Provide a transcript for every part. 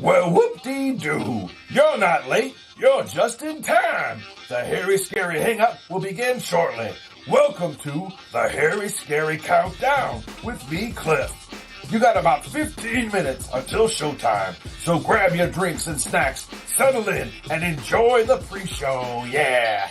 Well, whoop-dee-doo. You're not late. You're just in time. The Hairy Scary Hangout will begin shortly. Welcome to the Hairy Scary Countdown with me, Cliff. You got about 15 minutes until showtime, so grab your drinks and snacks, settle in, and enjoy the pre-show. Yeah!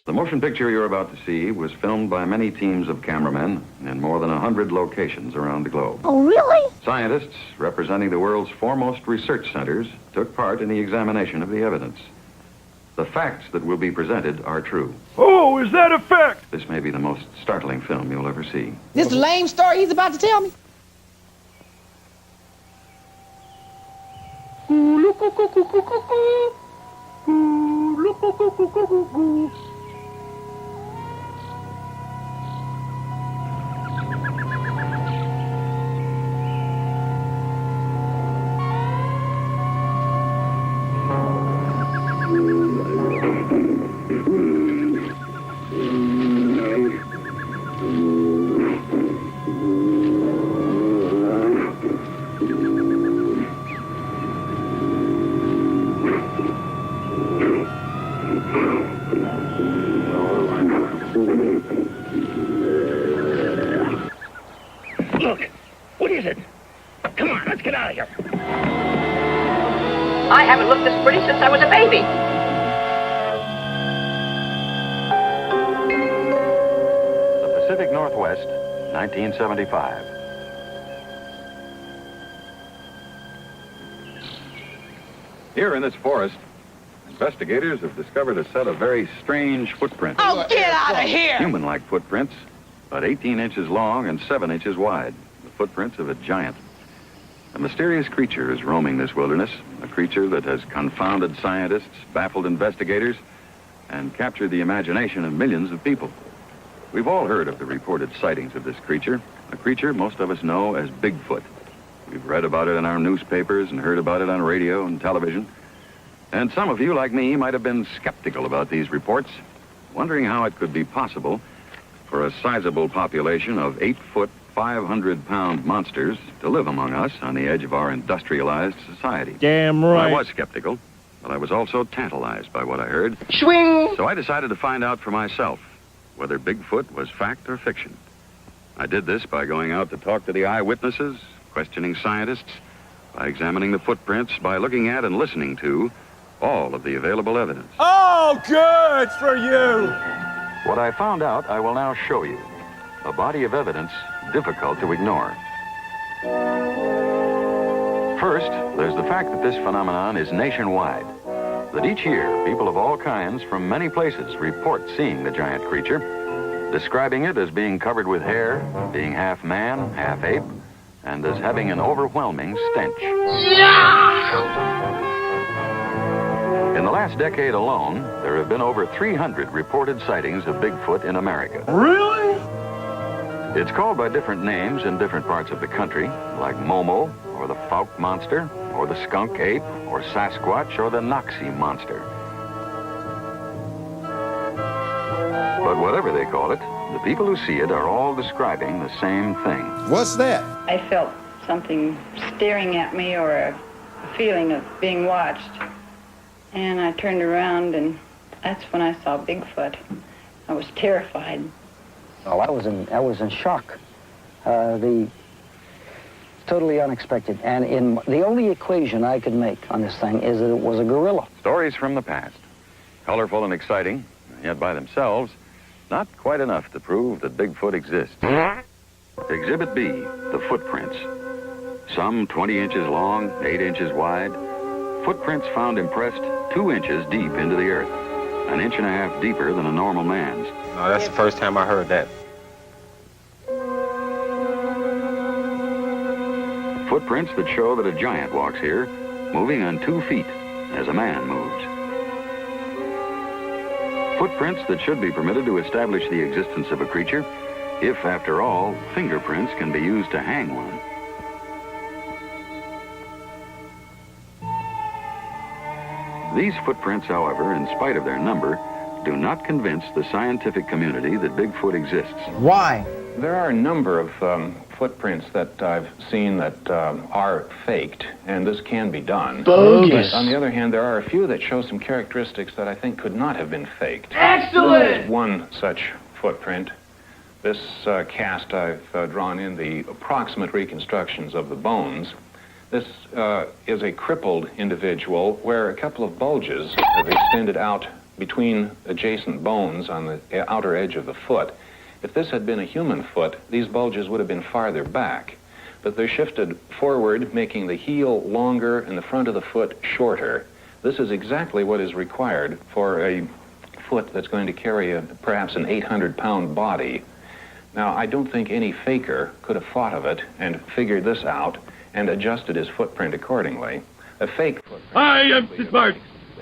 The motion picture you're about to see was filmed by many teams of cameramen in more than 100 locations around the globe. Oh, really? Scientists representing the world's foremost research centers took part in the examination of the evidence. The facts that will be presented are true. Oh, is that a fact? This may be the most startling film you'll ever see. This lame story he's about to tell me? Look, what is it? Come on, let's get out of here. I haven't looked this pretty since I was a baby. The Pacific Northwest, 1975. Here in this forest, investigators have discovered a set of very strange footprints. Oh, get out of here! Human-like footprints, about 18 inches long and 7 inches wide. The footprints of a giant. A mysterious creature is roaming this wilderness, a creature that has confounded scientists, baffled investigators, and captured the imagination of millions of people. We've all heard of the reported sightings of this creature, a creature most of us know as Bigfoot. We've read about it in our newspapers and heard about it on radio and television. And some of you, like me, might have been skeptical about these reports, wondering how it could be possible for a sizable population of 8-foot, 500-pound monsters to live among us on the edge of our industrialized society. Damn right. I was skeptical, but I was also tantalized by what I heard. Swing! So I decided to find out for myself whether Bigfoot was fact or fiction. I did this by going out to talk to the eyewitnesses, questioning scientists, by examining the footprints, by looking at and listening to all of the available evidence. Oh, good for you. What I found out, I will now show you. A body of evidence difficult to ignore. First, there's the fact that this phenomenon is nationwide. That each year, people of all kinds from many places report seeing the giant creature, describing it as being covered with hair, being half man, half ape, and as having an overwhelming stench. In the last decade alone, there have been over 300 reported sightings of Bigfoot in America. Really? It's called by different names in different parts of the country, like Momo, or the Fouke Monster, or the Skunk Ape, or Sasquatch, or the Noxie Monster. But whatever they call it, the people who see it are all describing the same thing. What's that? I felt something staring at me, or a feeling of being watched. And I turned around, and that's when I saw Bigfoot. I was terrified. Oh, I was in shock. Totally unexpected. And the only equation I could make on this thing is that it was a gorilla. Stories from the past, colorful and exciting, yet by themselves, not quite enough to prove that Bigfoot exists. Exhibit B, the footprints. Some 20 inches long, 8 inches wide. Footprints found impressed 2 inches deep into the earth, an inch and a half deeper than a normal man's. Oh, that's the first time I heard that. Footprints that show that a giant walks here, moving on 2 feet as a man moves. Footprints that should be permitted to establish the existence of a creature, if, after all, fingerprints can be used to hang one. These footprints, however, in spite of their number, do not convince the scientific community that Bigfoot exists. Why? There are a number of footprints that I've seen that are faked, and this can be done. Bogus. But on the other hand, there are a few that show some characteristics that I think could not have been faked. Excellent! One such footprint. This cast I've drawn in the approximate reconstructions of the bones. This is a crippled individual where a couple of bulges have extended out between adjacent bones on the outer edge of the foot. If this had been a human foot, these bulges would have been farther back, but they're shifted forward, making the heel longer and the front of the foot shorter. This is exactly what is required for a foot that's going to carry perhaps an 800-pound body. Now, I don't think any faker could have thought of it and figured this out and adjusted his footprint accordingly. A fake footprint... I am smart.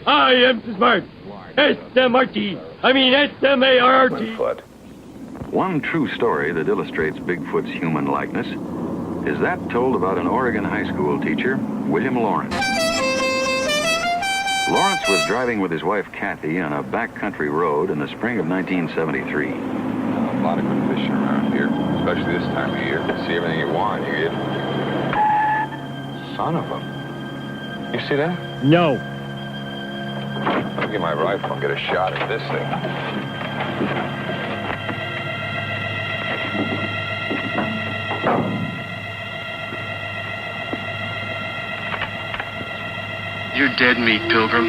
I am smart. S-M-R-T. I mean S-M-A-R-T. Foot. One true story that illustrates Bigfoot's human likeness is that told about an Oregon high school teacher, William Lawrence. Lawrence was driving with his wife, Kathy, on a backcountry road in the spring of 1973. A lot of good fishing around here, especially this time of year. See everything you want, you get... Son of a... You see that? No. I'll get my rifle and get a shot at this thing. You're dead meat, Pilgrim.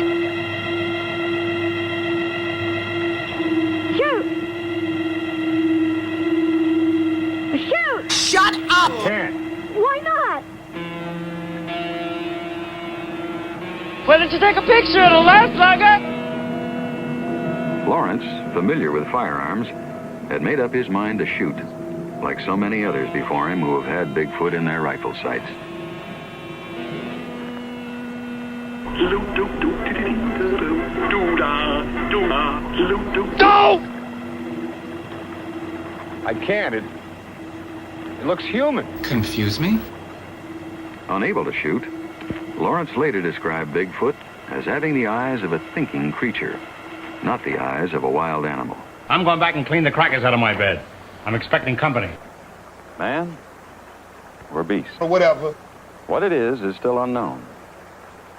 Shoot! Shoot! Shut up! Can't. Why not? Why didn't you take a picture of the last slugger? Lawrence, familiar with firearms, had made up his mind to shoot, like so many others before him who have had Bigfoot in their rifle sights. Go! I can't. It looks human. Confuse me? Unable to shoot, Lawrence later described Bigfoot as having the eyes of a thinking creature, not the eyes of a wild animal. I'm going back and clean the crackers out of my bed. I'm expecting company. Man or beast? Or whatever. What it is still unknown.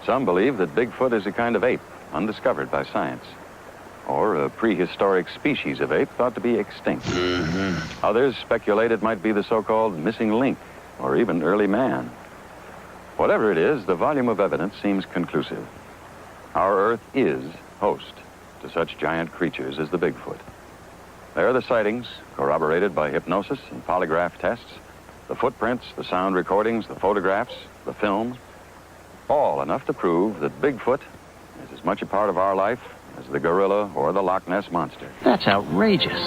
Some believe that Bigfoot is a kind of ape, undiscovered by science, or a prehistoric species of ape thought to be extinct. Others speculate it might be the so-called missing link, or even early man. Whatever it is, the volume of evidence seems conclusive. Our Earth is host to such giant creatures as the Bigfoot. There are the sightings, corroborated by hypnosis and polygraph tests, the footprints, the sound recordings, the photographs, the film, all enough to prove that Bigfoot is as much a part of our life as the gorilla or the Loch Ness Monster. That's outrageous.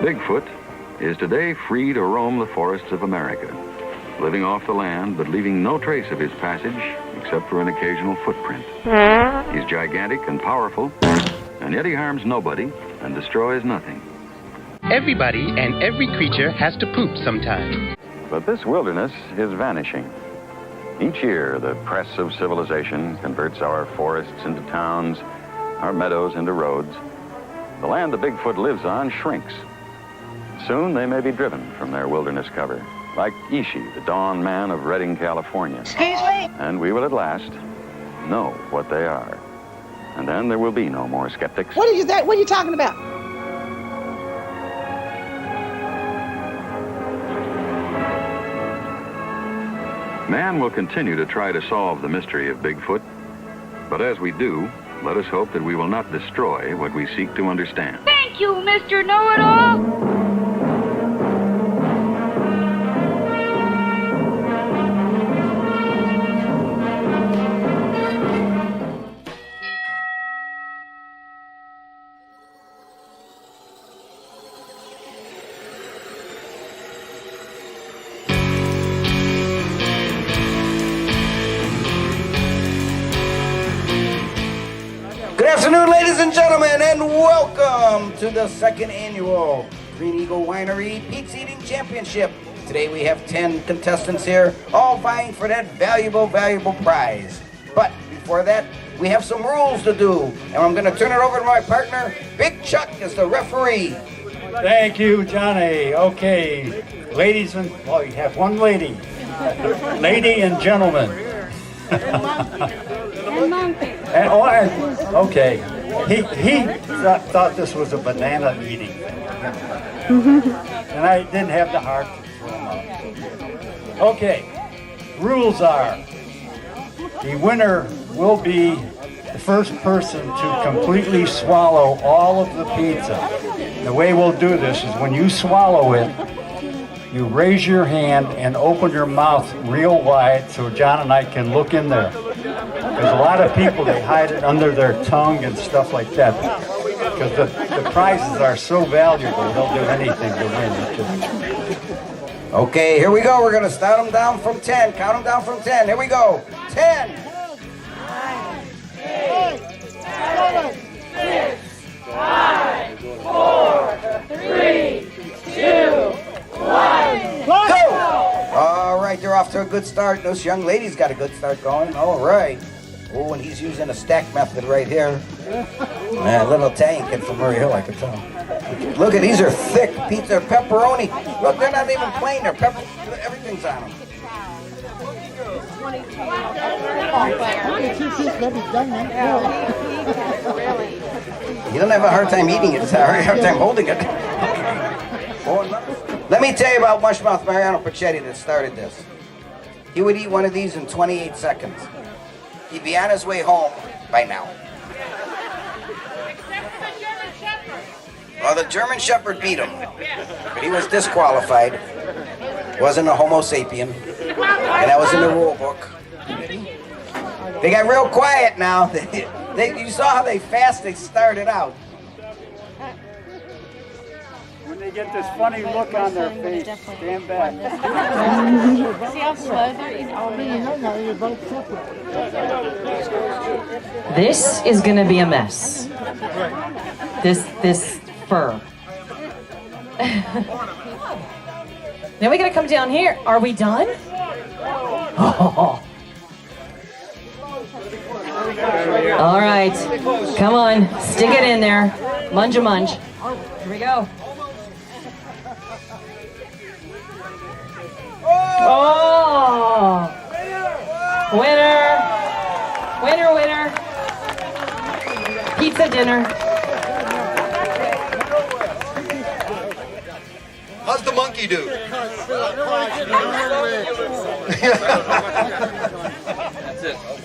Bigfoot is today free to roam the forests of America, living off the land but leaving no trace of his passage except for an occasional footprint. He's gigantic and powerful, and yet he harms nobody and destroys nothing. Everybody and every creature has to poop sometime. But this wilderness is vanishing. Each year, the press of civilization converts our forests into towns, our meadows into roads. The land the Bigfoot lives on shrinks. Soon they may be driven from their wilderness cover, like Ishi, the dawn man of Redding, California. Excuse me? And we will at last know what they are. And then there will be no more skeptics. What are you talking about? Man will continue to try to solve the mystery of Bigfoot, but as we do, let us hope that we will not destroy what we seek to understand. Thank you, Mr. Know-It-All. Good afternoon, ladies and gentlemen, and welcome to the second annual Green Eagle Winery Pizza Eating Championship. Today we have 10 contestants here, all vying for that valuable prize. But before that, we have some rules to do, and I'm going to turn it over to my partner, Big Chuck, as the referee. Thank you, Johnny. Okay, ladies and, well, you have one lady. Lady and gentlemen. And monkey. Okay. He thought this was a banana eating. And I didn't have the heart to throw him out. Okay. Rules are, the winner will be the first person to completely swallow all of the pizza. The way we'll do this is when you swallow it, you raise your hand and open your mouth real wide so John and I can look in there. Because a lot of people, they hide it under their tongue and stuff like that. Because the prizes are so valuable, they'll do anything to win. Okay, here we go. We're going to start them down from 10. Count them down from 10. Here we go. 10. 9, 8, 7, 6, 5, 4, 3, 2, 1. Go! All right, they're off to a good start. This young lady's got a good start going. All right. Oh, and he's using a stack method right here. Man, little Italian kid from Murray Hill, I could tell. Look at these are thick pizza, pepperoni. Look, they're not even plain. They're pepper. Everything's on them. He doesn't have a hard time eating it. He's a hard time holding it. Let me tell you about Mushmouth Mariano Pachetti that started this. He would eat one of these in 28 seconds. He'd be on his way home by now. Well, the German Shepherd beat him, but he was disqualified. Wasn't a Homo sapien, and that was in the rule book. They got real quiet now. You saw how they started out. When they get this funny look on their face, stand back. See how slow they're eating? Oh, you're both separate. This is going to be a mess. This fur. Now we got to come down here. Are we done? Oh. All right. Come on. Stick it in there. Munge. Here we go. Oh! Winner! Pizza dinner. How's the monkey do?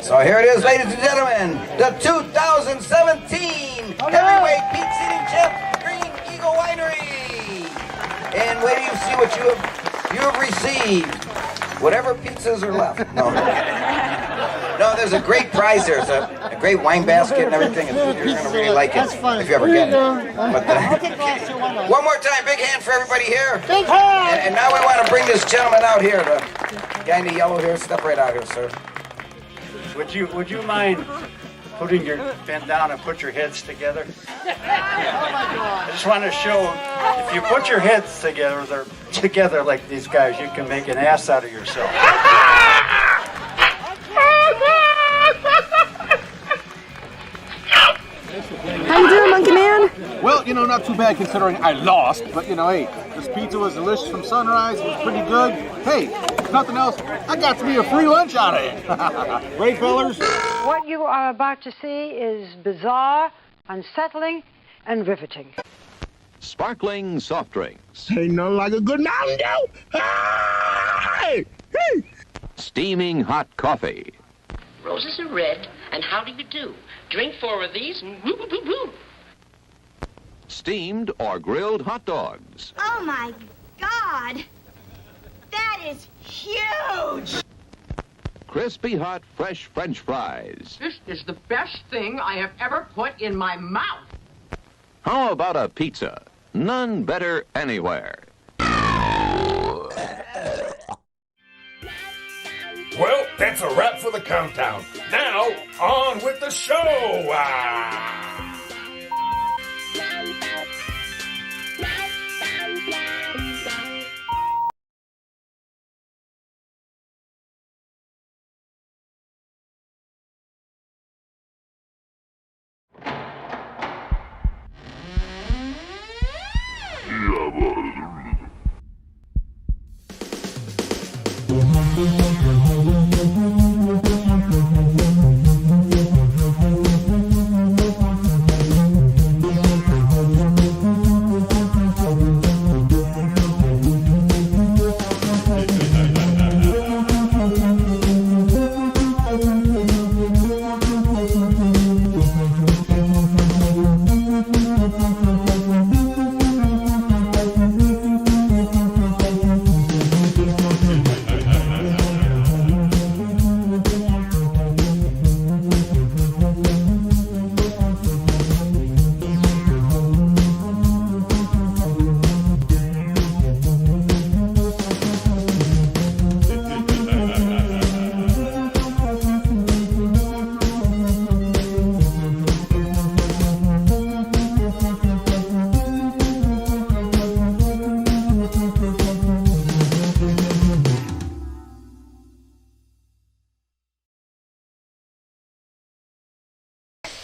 So here it is, ladies and gentlemen, the 2017 Heavyweight Pizza Eating Champ, Green Eagle Winery. And wait till you see what you have received. Whatever pizzas are left. No, there's a great prize there. There's a great wine basket and everything. You're going to really like it if you ever get it. But one more time, big hand for everybody here. Big hand! And now we want to bring this gentleman out here. The guy in the yellow here. Step right out here, sir. Would you mind putting your bend down and put your heads together? I just want to show, if you put your heads together like these guys, you can make an ass out of yourself. How you doing, Monkey Man? Well, not too bad considering I lost, but hey, this pizza was delicious from sunrise, it was pretty good. Hey, if nothing else, I got to be a free lunch out of it. Right, fellas? What you are about to see is bizarre, unsettling, and riveting. Sparkling soft drinks. Ain't nothing like a good Mountain Dew. Hey! Steaming hot coffee. Roses are red, and how do you do? Drink 4 of these, and woo-woo-woo-woo. Steamed or grilled hot dogs. Oh my God! That is huge! Crispy hot fresh French fries. This is the best thing I have ever put in my mouth. How about a pizza? None better anywhere. Well, that's a wrap for the countdown. Now, on with the show!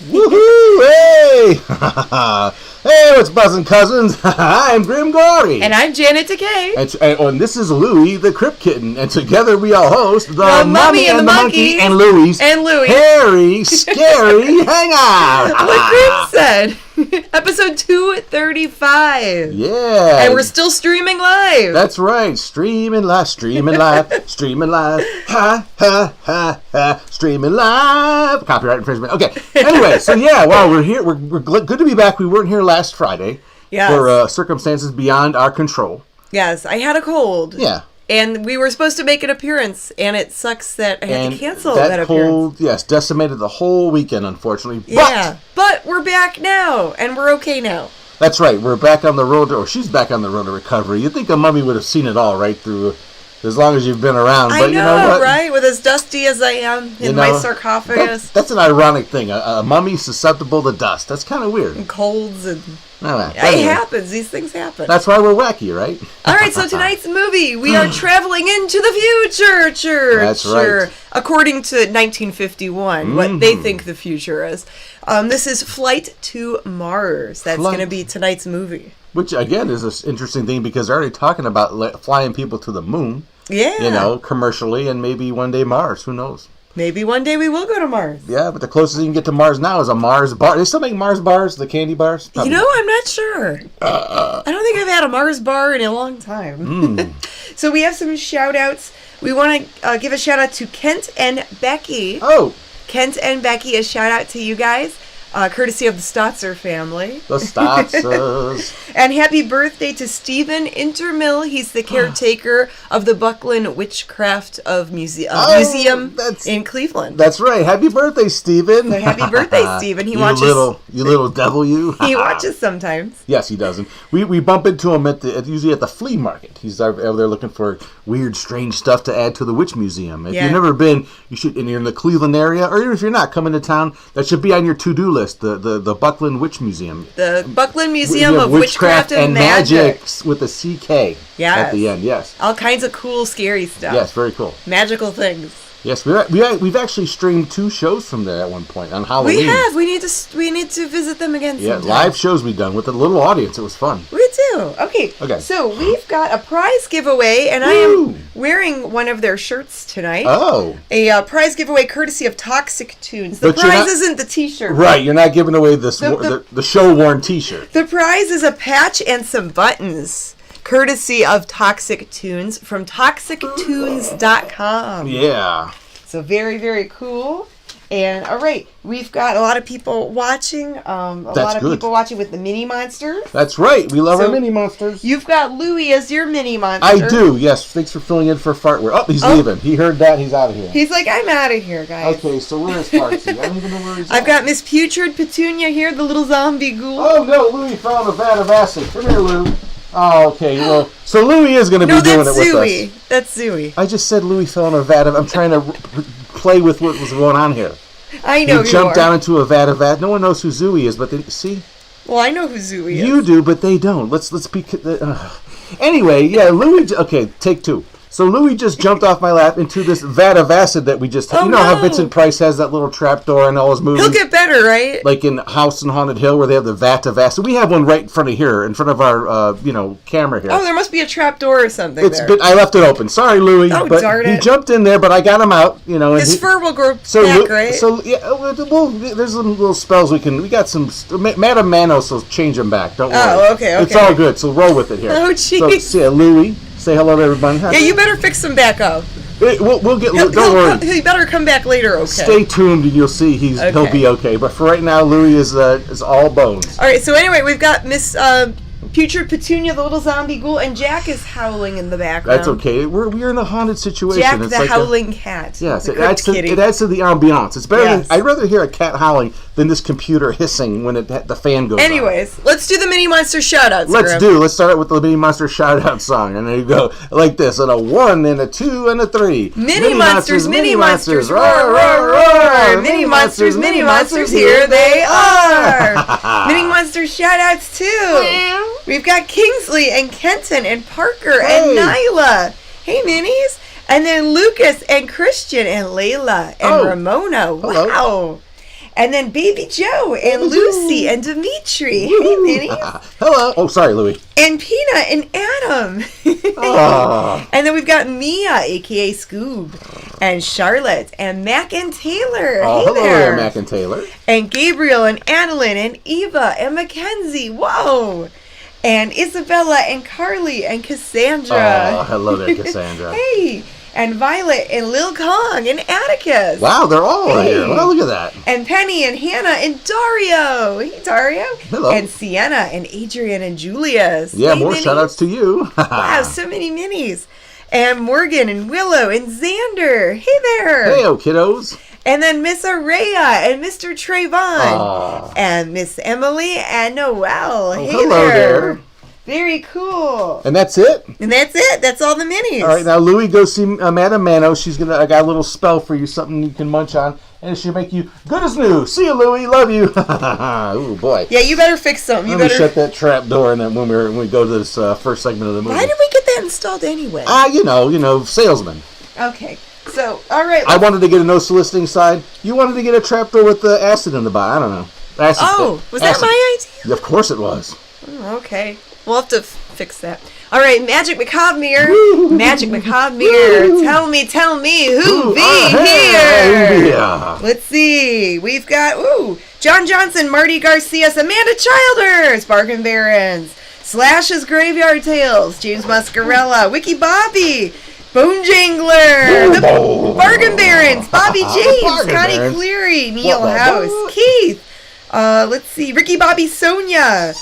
Woohoo! Hey! Hey, what's buzzing, cousins? I'm Grimm Gorri. And I'm Janet Decay. And this is Louie, the Crypt Kitten. And together we all host the Mummy and the Monkey and Louie's Hairy Scary Hangout. Like Grimm said. Episode 235. Yeah. And we're still streaming live. That's right. Streaming live. Streaming live. Ha, ha, ha, ha. Streaming live. Copyright infringement. Okay. Anyway, so yeah, wow, we're here. We're good to be back. We weren't here last Friday. Yes. For circumstances beyond our control. Yes, I had a cold. Yeah. And we were supposed to make an appearance, and it sucks that I had to cancel that appearance. Cold, yes, decimated the whole weekend, unfortunately. Yeah, but we're back now, and we're okay now. That's right. We're back on the road to, or she's back on the road to recovery. You'd think a mummy would have seen it all right through, as long as you've been around. But you know what? Right? With as dusty as I am in my sarcophagus. That's an ironic thing. A mummy's susceptible to dust. That's kind of weird. And colds and... Anyway. It happens. These things happen. That's why we're wacky, right? All right, so tonight's movie, we are traveling into the future. That's right. According to 1951, what they think the future is. This is Flight to Mars. That's going to be tonight's movie. Which, again, is an interesting thing because they're already talking about flying people to the moon. Yeah. You know, commercially, and maybe one day Mars. Who knows? Maybe one day we will go to Mars. Yeah, but the closest you can get to Mars now is a Mars bar. They still make Mars bars, the candy bars? Probably. You know, I'm not sure. I don't think I've had a Mars bar in a long time. So we have some shout-outs. We want to give a shout-out to Kent and Becky. Oh. Kent and Becky, a shout-out to you guys. Courtesy of the Stotzer family. The Stotzers. And happy birthday to Stephen Intermill. He's the caretaker of the Buckland Witchcraft Museum in Cleveland. That's right. Happy birthday, Stephen. So happy birthday, Stephen. He watches. You little devil, you. He watches sometimes. Yes, he doesn't. We bump into him usually at the flea market. He's over there looking for weird, strange stuff to add to the Witch Museum. If you've never been, you should. And you're in the Cleveland area, or even if you're not coming to town, that should be on your to-do list. The Buckland Witch Museum. The Buckland Museum of Witchcraft and Magic. With a CK at the end, yes. All kinds of cool, scary stuff. Yes, very cool. Magical things. Yes, we've actually streamed 2 shows from there at one point on Halloween. We have. We need to visit them again sometime. Yeah, live shows we've done with a little audience. It was fun. We do. Okay. So we've got a prize giveaway, and I am wearing one of their shirts tonight. Oh. A prize giveaway courtesy of Toxic Tunes. The prize isn't the T-shirt. Right, you're not giving away the show-worn T-shirt. The prize is a patch and some buttons. Courtesy of Toxic Tunes from toxictunes.com. Yeah. So very, very cool. And all right, we've got a lot of people watching. People watching with the mini monsters. That's right. We love our mini monsters. You've got Louie as your mini monster. I do. Yes. Thanks for filling in for Fartware. Oh, he's leaving. He heard that. He's out of here. He's like, I'm out of here, guys. Okay. So where is Fartsy? I don't even know where he's at. I've got Miss Putrid Petunia here, the little zombie ghoul. Oh no, Louie fell in a vat of acid. Come here, Lou. Oh, okay. Well, so Louie is going to be doing it with Zooey. us. That's Zooey. I just said Louie fell in a vat of. I'm trying to play with what was going on here. I know you jumped down into a vat of that. No one knows who Zooey is, but they see. Well, I know who Zooey is. You do, but they don't. Let's be. Anyway, yeah, Louie. Okay, take 2. So Louie just jumped off my lap into this vat of acid that we just... Oh, you know how Vincent Price has that little trapdoor in all his movies? He'll get better, right? Like in House on Haunted Hill where they have the vat of acid. We have one right in front of here, in front of our, camera here. Oh, there must be a trapdoor or something there. I left it open. Sorry, Louie. Oh, but darn he it. jumped in there, but I got him out. His fur will grow back, right? So, yeah, there's some little spells we got some... Madame Manos will change him back. Don't worry. Oh, okay. It's all good, so roll with it here. Oh, jeez. So, Louie, say hello to everybody. Yeah, you better fix him back up. We'll get... Don't worry. He better come back later, okay? Stay tuned and you'll see he'll be okay. But for right now, Louie is all bones. All right, so anyway, we've got Miss Putrid Petunia, the little zombie ghoul, and Jack is howling in the background. That's okay. We're in a haunted situation. Jack, it's the like howling cat. Yes, it adds to the ambiance. It's better. Yes. I'd rather hear a cat howling than this computer hissing when the fan goes on. Anyways, let's do the Mini Monster shoutouts. Let's start out with the Mini Monster shoutout song, and there you go, like this: and a 1 and a 2 and a 3. Mini Monsters, Mini Monsters, roar, roar, roar! Mini Monsters, here they are. Mini Monster shoutouts too. We've got Kingsley and Kenton and Parker and Nyla. Hey, Minis. And then Lucas and Christian and Layla and Ramona. Wow. Hello. And then Baby Joe and Lucy and Dimitri. Hey, Minis. Hello. Oh, sorry, Louie. And Peanut and Adam. And then we've got Mia, a.k.a. Scoob, and Charlotte and Mac and Taylor. Oh, hello there, Mac and Taylor. And Gabriel and Adeline and Eva and Mackenzie. Whoa. And Isabella and Carly and Cassandra. Oh, hello there, Cassandra. Hey. And Violet and Lil Kong and Atticus. Wow, they're all here. Well, look at that. And Penny and Hannah and Dario. Hey, Dario. Hello. And Sienna and Adrian and Julius. Yeah, hey, more minis. shout-outs to you. Wow, so many minis. And Morgan and Willow and Xander. Hey there. Hey-o, kiddos. And then Miss Araya and Mr. Trayvon. And Miss Emily and Noelle. Hey hello there. Very cool. And that's it? And that's it. That's all the minis. All right, now, Louie, go see Madame Mano. I got a little spell for you, something you can munch on, and it should make you good as new. See you, Louie. Love you. Oh, boy. Yeah, you better fix something. Let me shut that trap door and then when we go to this first segment of the movie. Why did we get that installed anyway? Salesman. Okay. So, all right. I wanted to get a no soliciting side. You wanted to get a trapdoor with the acid in the bottom. I don't know. Acid, was that my idea? Of course it was. Oh, okay. We'll have to fix that. All right, Magic Macabre Mirror. Magic Macabre Mirror. Tell me who be here. Let's see. We've got, John Johnson, Marty Garcia, Amanda Childers, Bargain Barons, Slash's Graveyard Tales, James Muscarella, Wiki Bobby, Bone Jangler, the Bargain Barons, Bobby James, Connie Cleary, Neil House, Keith, let's see, Ricky Bobby Sonia,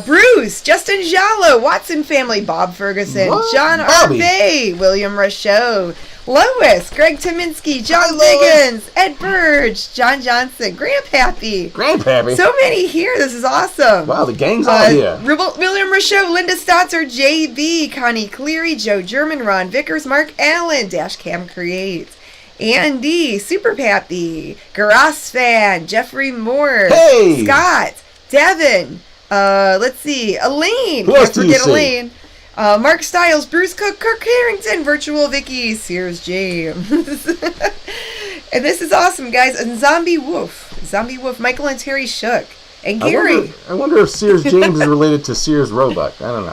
Bruce, Justin Jallo, Watson Family, Bob Ferguson, John Arvey, William Rochot, Lois, Greg Tominski, John Biggins, Ed Burge, John Johnson, Grandpappy. So many here. This is awesome. Wow, the gang's all here. William Rochot, Linda Stotzer, JB, Connie Cleary, Joe German, Ron Vickers, Mark Allen, Dashcam Creates, Andy, Super Pappy, Garas Fan, Jeffrey Moore, Scott, Devin, let's see, Elaine. Who else do you see? Elaine. Mark Stiles, Bruce Cook, Kirk Harrington, Virtual Vicky, Sears James. And this is awesome, guys. And Zombie Wolf, Michael and Terry Shook. And Gary. I wonder if Sears James is related to Sears Roebuck. I don't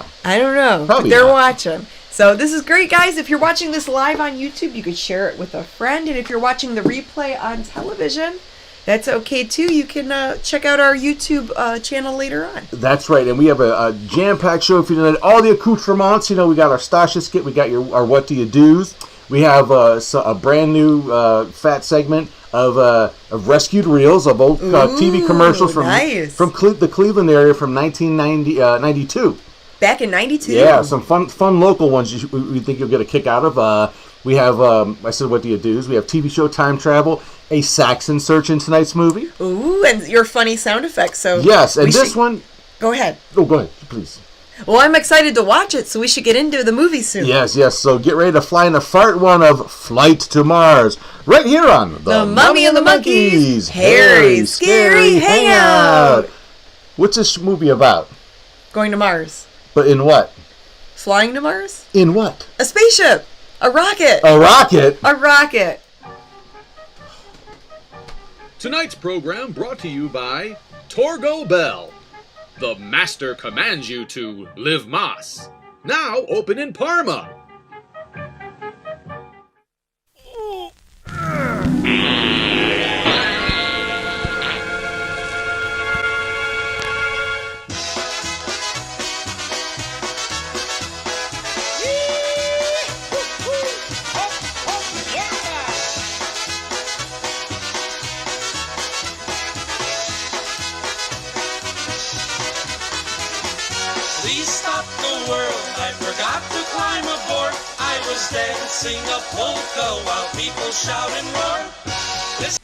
know. Probably they're watching. So this is great, guys. If you're watching this live on YouTube, you could share it with a friend. And if you're watching the replay on television, that's okay too. You can check out our YouTube channel later on. That's right, and we have a jam-packed show for you tonight. All the accoutrements. We got our Stasha skit. We got our What Do You Do's. We have a brand new fat segment of rescued reels of old TV commercials from the Cleveland area from 1992. Back in 92. Yeah, some fun local ones we think you'll get a kick out of. We have, I said, What Do You Do's? We have TV show Time Travel, a Saxon search in tonight's movie. Ooh, and your funny sound effects. So yes, and this one... Go ahead. Oh, go ahead, please. Well, I'm excited to watch it, so we should get into the movie soon. Yes, so get ready to fly in the part one of Flight to Mars, right here on The Mummy and the Monkeys, Harry Scary Hangout. What's this movie about? Going to Mars. But in what? Flying to Mars? In what? A spaceship. A rocket. A rocket? A rocket. Tonight's program brought to you by Torgo Bell. The master commands you to live mas. Now open in Parma. Please stop the world, I forgot to climb aboard. I was dancing a polka while people shout and roar. This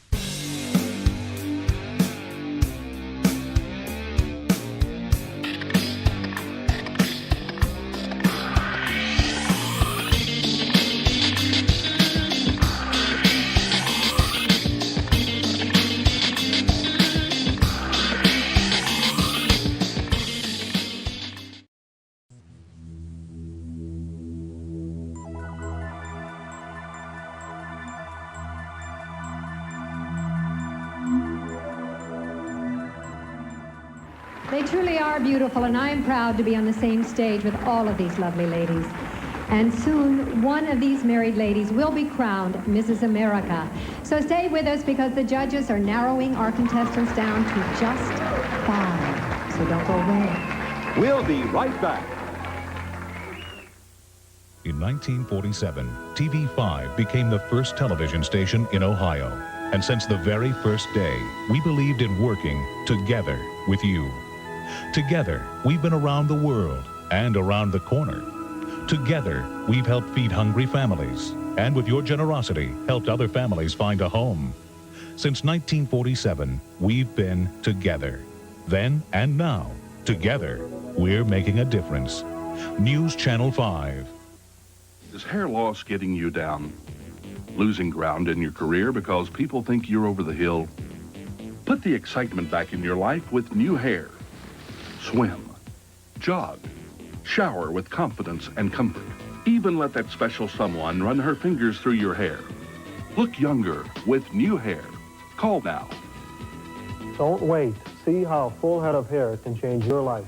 They truly are beautiful, and I am proud to be on the same stage with all of these lovely ladies. And soon, one of these married ladies will be crowned Mrs. America. So stay with us because the judges are narrowing our contestants down to just 5. So don't go away. We'll be right back. In 1947, TV5 became the first television station in Ohio. And since the very first day, we believed in working together with you. Together, we've been around the world and around the corner. Together, we've helped feed hungry families, and with your generosity, helped other families find a home. Since 1947, we've been together. Then and now, together, we're making a difference. News Channel 5. Is hair loss getting you down? Losing ground in your career because people think you're over the hill? Put the excitement back in your life with new hair. Swim, jog, shower with confidence and comfort. Even let that special someone run her fingers through your hair. Look younger with new hair. Call now. Don't wait. See how a full head of hair can change your life.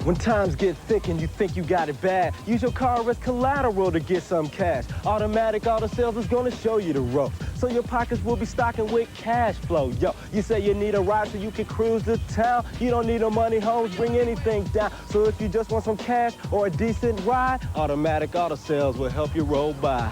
When times get thick and you think you got it bad, use your car as collateral to get some cash. Automatic Auto Sales is gonna show you the ropes, so your pockets will be stocking with cash flow. Yo, you say you need a ride so you can cruise to town. You don't need no money, homes, bring anything down. So if you just want some cash or a decent ride, Automatic Auto Sales will help you roll by.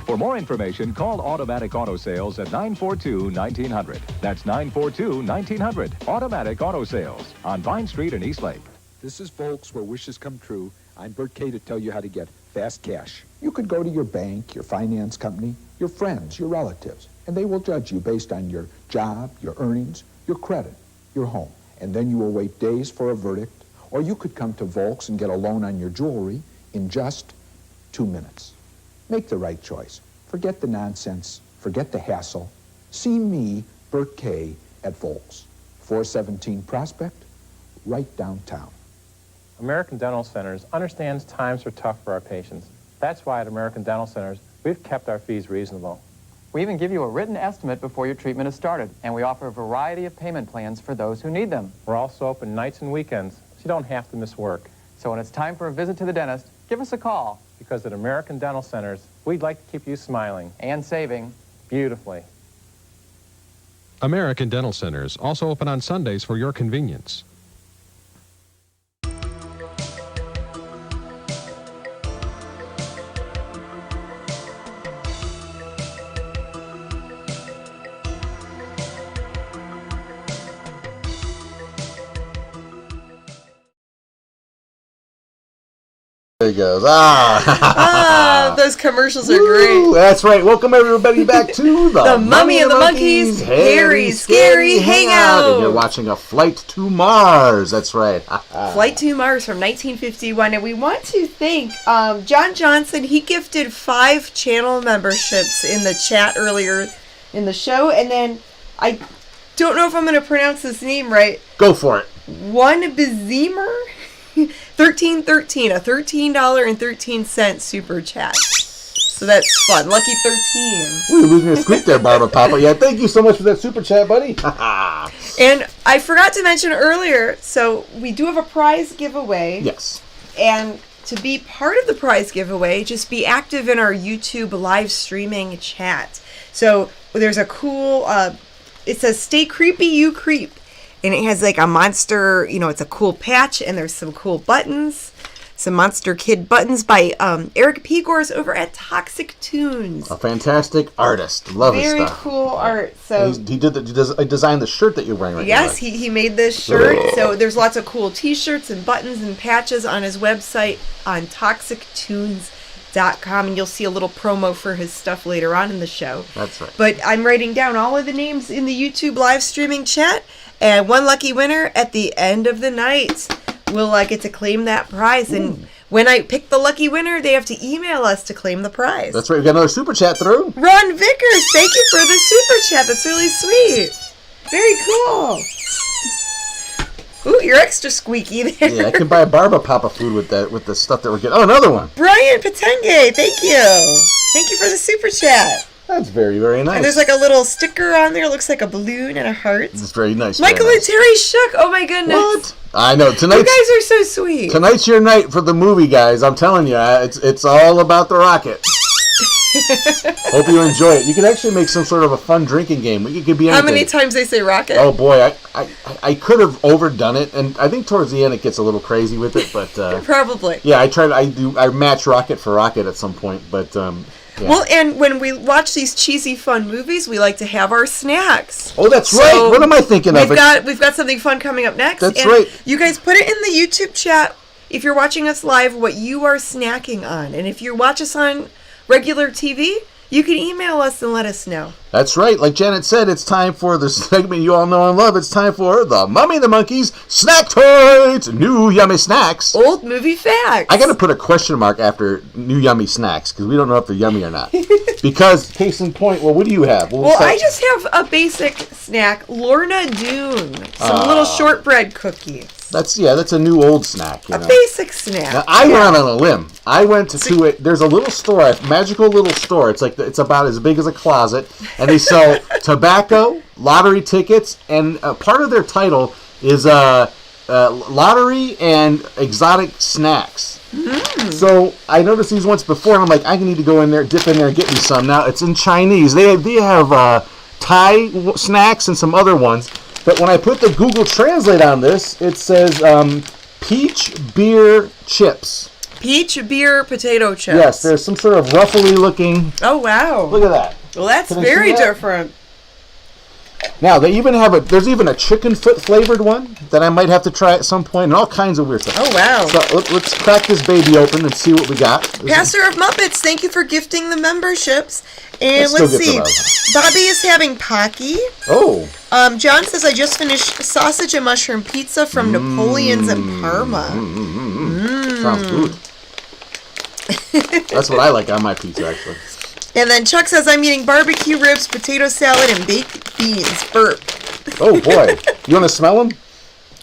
For more information, call Automatic Auto Sales at 942-1900. That's 942-1900. Automatic Auto Sales on Vine Street in Eastlake. This is Volks, where wishes come true. I'm Bert Kay to tell you how to get fast cash. You could go to your bank, your finance company, your friends, your relatives, and they will judge you based on your job, your earnings, your credit, your home. And then you will wait days for a verdict, or you could come to Volks and get a loan on your jewelry in just 2 minutes. Make the right choice. Forget the nonsense. Forget the hassle. See me, Bert Kay, at Volks. 417 Prospect, right downtown. American Dental Centers understands times are tough for our patients. That's why at American Dental Centers, we've kept our fees reasonable. We even give you a written estimate before your treatment is started, and we offer a variety of payment plans for those who need them. We're also open nights and weekends, so you don't have to miss work. So when it's time for a visit to the dentist, give us a call. Because at American Dental Centers, we'd like to keep you smiling. And saving. Beautifully. American Dental Centers, also open on Sundays for your convenience. There he goes. Ah, those commercials are great. That's right. Welcome everybody back to the Mummy and the Monkeys Hairy Scary Hangout. And you're watching a Flight to Mars. That's right. Flight to Mars from 1951. And we want to thank John Johnson. He gifted 5 channel memberships in the chat earlier in the show. And then I don't know if I'm going to pronounce this name right. Go for it. One Bezemer 1313, a $13.13 super chat. So that's fun. Lucky 13. We're losing a squeak there, Barbara Papa. Yeah, thank you so much for that super chat, buddy. And I forgot to mention earlier, so we do have a prize giveaway. Yes. And to be part of the prize giveaway, just be active in our YouTube live streaming chat. So there's a cool, it says, "Stay creepy, you creep." And it has like a monster, it's a cool patch, and there's some cool buttons. Some Monster Kid buttons by Eric Pegors over at Toxic Tunes. A fantastic artist. Love his stuff. Very cool art. So he designed the shirt that you're wearing right now. Yes, he made this shirt. So there's lots of cool t-shirts and buttons and patches on his website on toxictunes.com, and you'll see a little promo for his stuff later on in the show. That's right. But I'm writing down all of the names in the YouTube live streaming chat, and one lucky winner at the end of the night will get to claim that prize. And when I pick the lucky winner, they have to email us to claim the prize. That's right. We got another super chat through. Ron Vickers, thank you for the super chat. That's really sweet. Very cool. Ooh, you're extra squeaky there. Yeah, I can buy a Barba Papa food with the stuff that we're getting. Oh, another one. Brian Patenge, thank you. Thank you for the super chat. That's very, very nice. And there's a little sticker on there. It looks like a balloon and a heart. It's very nice. Michael and Terry Shook. Oh my goodness. What? I know. Tonight. You guys are so sweet. Tonight's your night for the movie, guys. I'm telling you, it's all about the rocket. Hope you enjoy it. You can actually make some sort of a fun drinking game. It could be anything. How many times they say rocket? Oh boy, I could have overdone it, and I think towards the end it gets a little crazy with it, but probably. Yeah, I match rocket for rocket at some point, but yeah. Well, and when we watch these cheesy fun movies, we like to have our snacks. Oh, that's right. What am I thinking of? We've got something fun coming up next. That's right. You guys put it in the YouTube chat if you're watching us live what you are snacking on, and if you watch us on regular TV, you can email us and let us know. That's right. Like Janet said, it's time for the segment you all know and love. It's time for the Mummy and the Monkeys Snack Toys. New yummy snacks. Old movie facts. I got to put a question mark after new yummy snacks because we don't know if they're yummy or not. Because, case in point, what do you have? Well, I just have a basic snack, Lorna Doone. Some little shortbread cookies. That's a new old snack. A basic snack. Now, I went out on a limb. I went to it. There's a little store, a magical little store. It's about as big as a closet, and they sell tobacco, lottery tickets, and part of their title is lottery and exotic snacks. So I noticed these once before, and I'm like, I need to go in there, dip in there, and get me some. Now it's in Chinese. They have Thai snacks and some other ones. But when I put the Google Translate on this, it says peach beer chips. Peach beer potato chips. Yes, there's some sort of ruffly looking. Oh, wow. Look at that. Well, that's very different. Now, there's even a chicken foot flavored one that I might have to try at some point, and all kinds of weird stuff. Oh, wow. So let's crack this baby open and see what we got. Pastor of Muppets, thank you for gifting the memberships. And let's see. Bobby is having Pocky. Oh. John says, I just finished sausage and mushroom pizza from Napoleon's in Parma. Sounds good. That's what I like on my pizza, actually. And then Chuck says, I'm eating barbecue ribs, potato salad, and baked beans. Burp. Oh, boy. You want to smell them?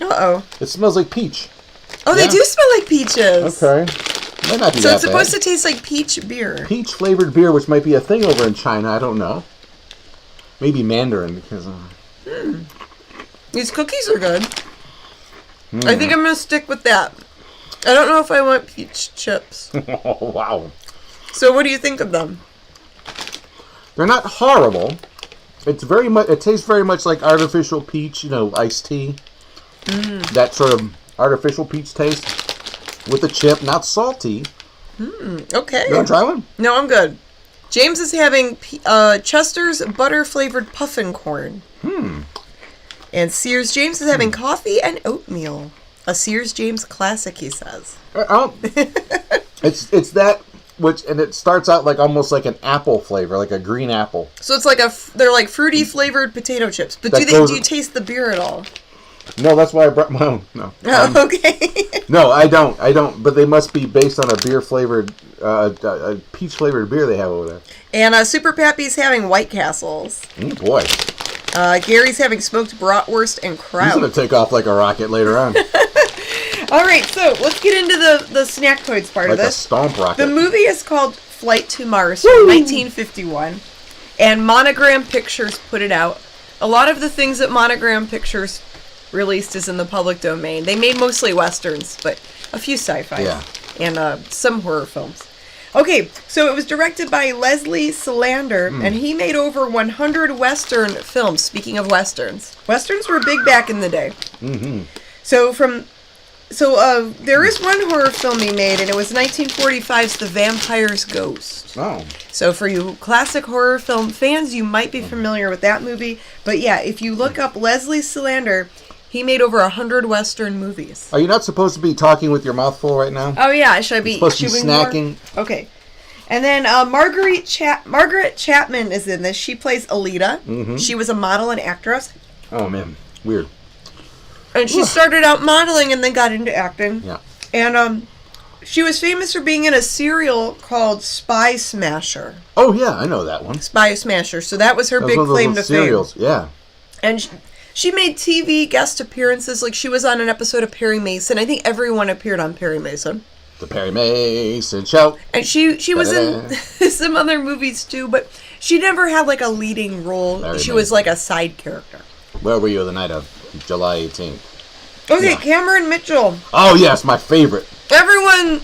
Uh-oh. It smells like peach. Oh, yeah. They do smell like peaches. Okay. Might not be so that it's supposed bad. to taste like peach beer. Peach-flavored beer, which might be a thing over in China. I don't know. Maybe Mandarin, because... These cookies are good. I think I'm going to stick with that. I don't know if I want peach chips. Oh, wow. So what do you think of them? They're not horrible. It tastes very much like artificial peach, iced tea. That sort of artificial peach taste with the chip, not salty. Okay. You want to try one? No, I'm good. James is having Chester's butter-flavored puffin corn. And Sears James is having coffee and oatmeal. A Sears James classic, he says. It's that... and it starts out almost like an apple flavor, like a green apple. So it's they're like fruity flavored potato chips. But do you taste the beer at all? No, that's why I brought my own. No. Okay. No, I don't. But they must be based on a beer flavored, a peach flavored beer they have over there. And Super Pappy's having White Castles. Boy. Gary's having smoked bratwurst and kraut. He's going to take off like a rocket later on. All right, so let's get into the snacktoids part like of this. A stomp rocket. The movie is called Flight to Mars from 1951, and Monogram Pictures put it out. A lot of the things that Monogram Pictures released is in the public domain. They made mostly westerns, but a few sci-fi and some horror films. Okay, so it was directed by Leslie Salander, and he made over 100 western films. Speaking of westerns, westerns were big back in the day. Mm-hmm. So there is one horror film he made, and it was 1945's The Vampire's Ghost. Oh. So for you classic horror film fans, you might be familiar with that movie. But yeah, if you look up Leslie Salander, he made over 100 western movies. Are you not supposed to be talking with your mouth full right now? Oh yeah, should I be supposed to be snacking? More? Okay. And then Margaret Chapman is in this. She plays Alita. Mm-hmm. She was a model and actress. Oh man, weird. And she started out modeling and then got into acting. Yeah. And she was famous for being in a serial called Spy Smasher. Oh yeah, I know that one. Spy Smasher. So that was her big one of those claim to serials. fame. Yeah. And she made TV guest appearances. Like she was on an episode of Perry Mason. I think everyone appeared on Perry Mason. The Perry Mason Show. And she was in some other movies too, but she never had like a leading role. She was like a side character. Where were you the night of July 18th? Okay, Cameron Mitchell. Oh yes, my favorite. Cameron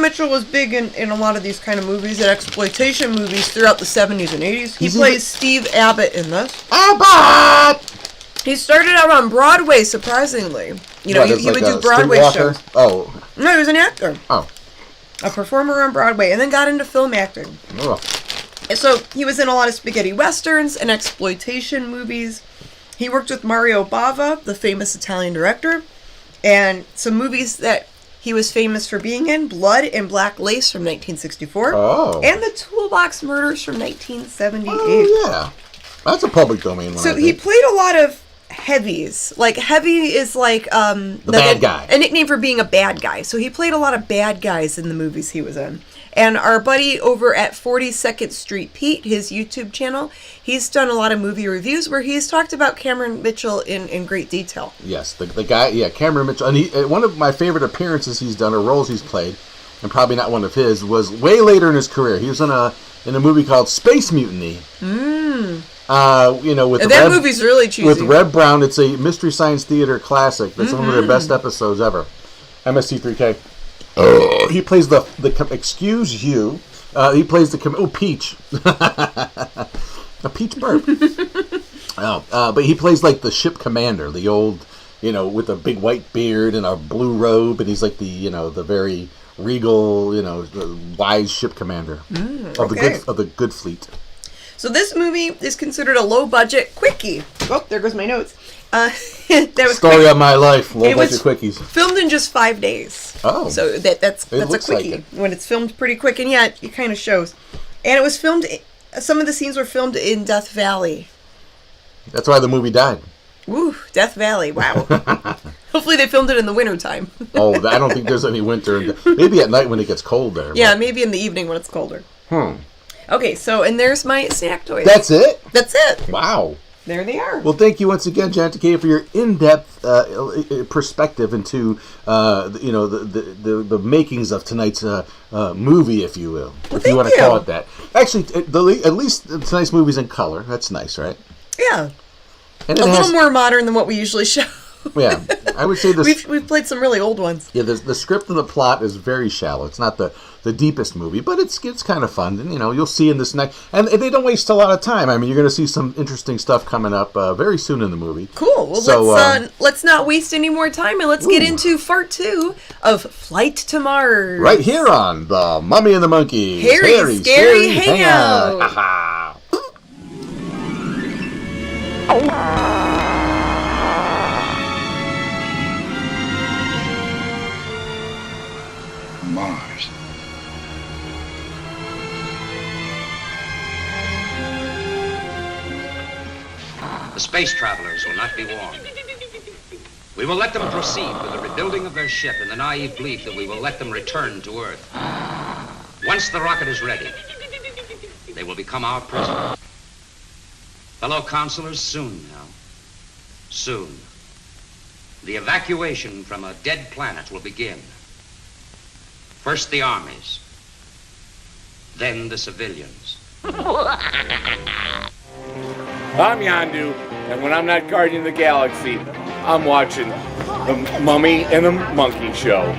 Mitchell was big in a lot of these kind of movies and exploitation movies throughout the 70s and 80s. He plays Steve Abbott in this. Abbott! He started out on Broadway, surprisingly. He would do Broadway shows. Oh. No, he was an actor. Oh. A performer on Broadway, and then got into film acting. Oh. So he was in a lot of spaghetti westerns and exploitation movies. He worked with Mario Bava, the famous Italian director, and some movies that he was famous for being in: Blood and Black Lace from 1964, and The Toolbox Murders from 1978. Oh yeah, that's a public domain one. So he played a lot of heavies. Like heavy is like the bad guy, a nickname for being a bad guy. So he played a lot of bad guys in the movies he was in. And our buddy over at 42nd Street Pete, his YouTube channel, he's done a lot of movie reviews where he's talked about Cameron Mitchell in great detail. Yes, the guy, Cameron Mitchell. And one of my favorite appearances he's done, or roles he's played, and probably not one of his, was way later in his career. He was in a movie called Space Mutiny. With that movie's really cheesy. With Red Brown. It's a Mystery Science Theater classic. That's one of their best episodes ever. MST3K. He plays the excuse you. He plays the Peach. A peach burp. But he plays like the ship commander, the old, with a big white beard and a blue robe, and he's like the very regal, wise ship commander of the good fleet. So this movie is considered a low budget quickie. Oh, there goes my notes. That was Story of my life. Low budget quickies. Filmed in just 5 days. Oh, so that's a quickie. Like when it's filmed pretty quick, and it kind of shows. And it was filmed. Some of the scenes were filmed in Death Valley. That's why the movie died. Woo, Death Valley! Wow. Hopefully they filmed it in the wintertime. I don't think there's any winter. Maybe at night when it gets cold there. Yeah, maybe in the evening when it's colder. Okay, and there's my snack toys. That's it? That's it. Wow. There they are. Well, thank you once again, Janet Decay, for your in-depth perspective into the makings of tonight's movie, if you will, if you want to call it that. Actually, at least tonight's movie's in color. That's nice, right? Yeah. And a little more modern than what we usually show. Yeah, I would say this. We've played some really old ones. Yeah, the script and the plot is very shallow. It's not the deepest movie, but it's kind of fun. And you'll see in this next, and they don't waste a lot of time. I mean, you're going to see some interesting stuff coming up very soon in the movie. Cool. Well, let's not waste any more time, and let's get into part 2 of Flight to Mars. Right here on The Mummy and the Monkey. Harry Scary Hangout. Mars. The space travelers will not be warned. We will let them proceed with the rebuilding of their ship in the naive belief that we will let them return to Earth. Once the rocket is ready, they will become our prisoners. Fellow counselors, soon now. Soon. The evacuation from a dead planet will begin. First the armies, then the civilians. I'm Yandu, and when I'm not guarding the galaxy, I'm watching The Mummy and the Monkey Show.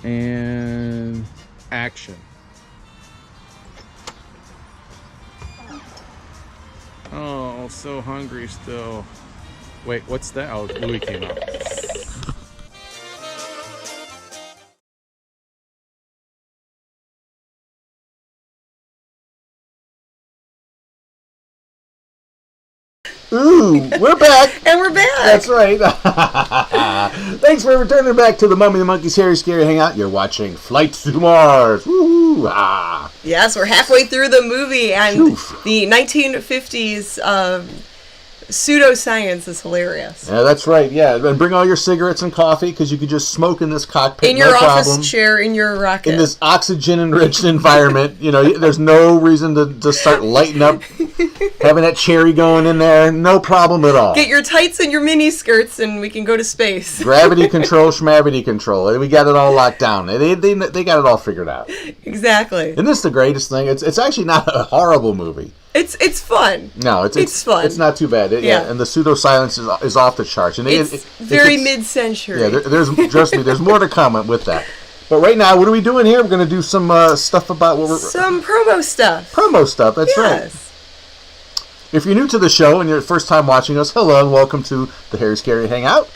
And action. Oh, so hungry still. Wait, what's that? Oh, Louis came out. Ooh, we're back. And we're back. That's right. Thanks for returning back to the Mummy and the Monkey's Harry Scary Hangout. You're watching Flight to Mars. Woo-hoo. Ah. Yes, we're halfway through the movie, and the 1950s pseudoscience is hilarious. Yeah, that's right. Yeah, and bring all your cigarettes and coffee because you could just smoke in this cockpit. In your office chair, in your rocket. In this oxygen-enriched environment, you know, there's no reason to start lighting up, having that cherry going in there. No problem at all. Get your tights and your mini skirts, and we can go to space. Gravity control, schmavity control. We got it all locked down. They got it all figured out. Exactly. And this is the greatest thing. It's actually not a horrible movie. It's fun. No, it's fun. It's not too bad. Yeah, and the pseudo silence is off the charts. And it's very mid-century. Yeah, trust me, there's more to come with that. But right now, what are we doing here? We're going to do some stuff about some promo stuff. Promo stuff. That's right. If you're new to the show and you're the first time watching us, hello and welcome to the Harry Scary Hangout.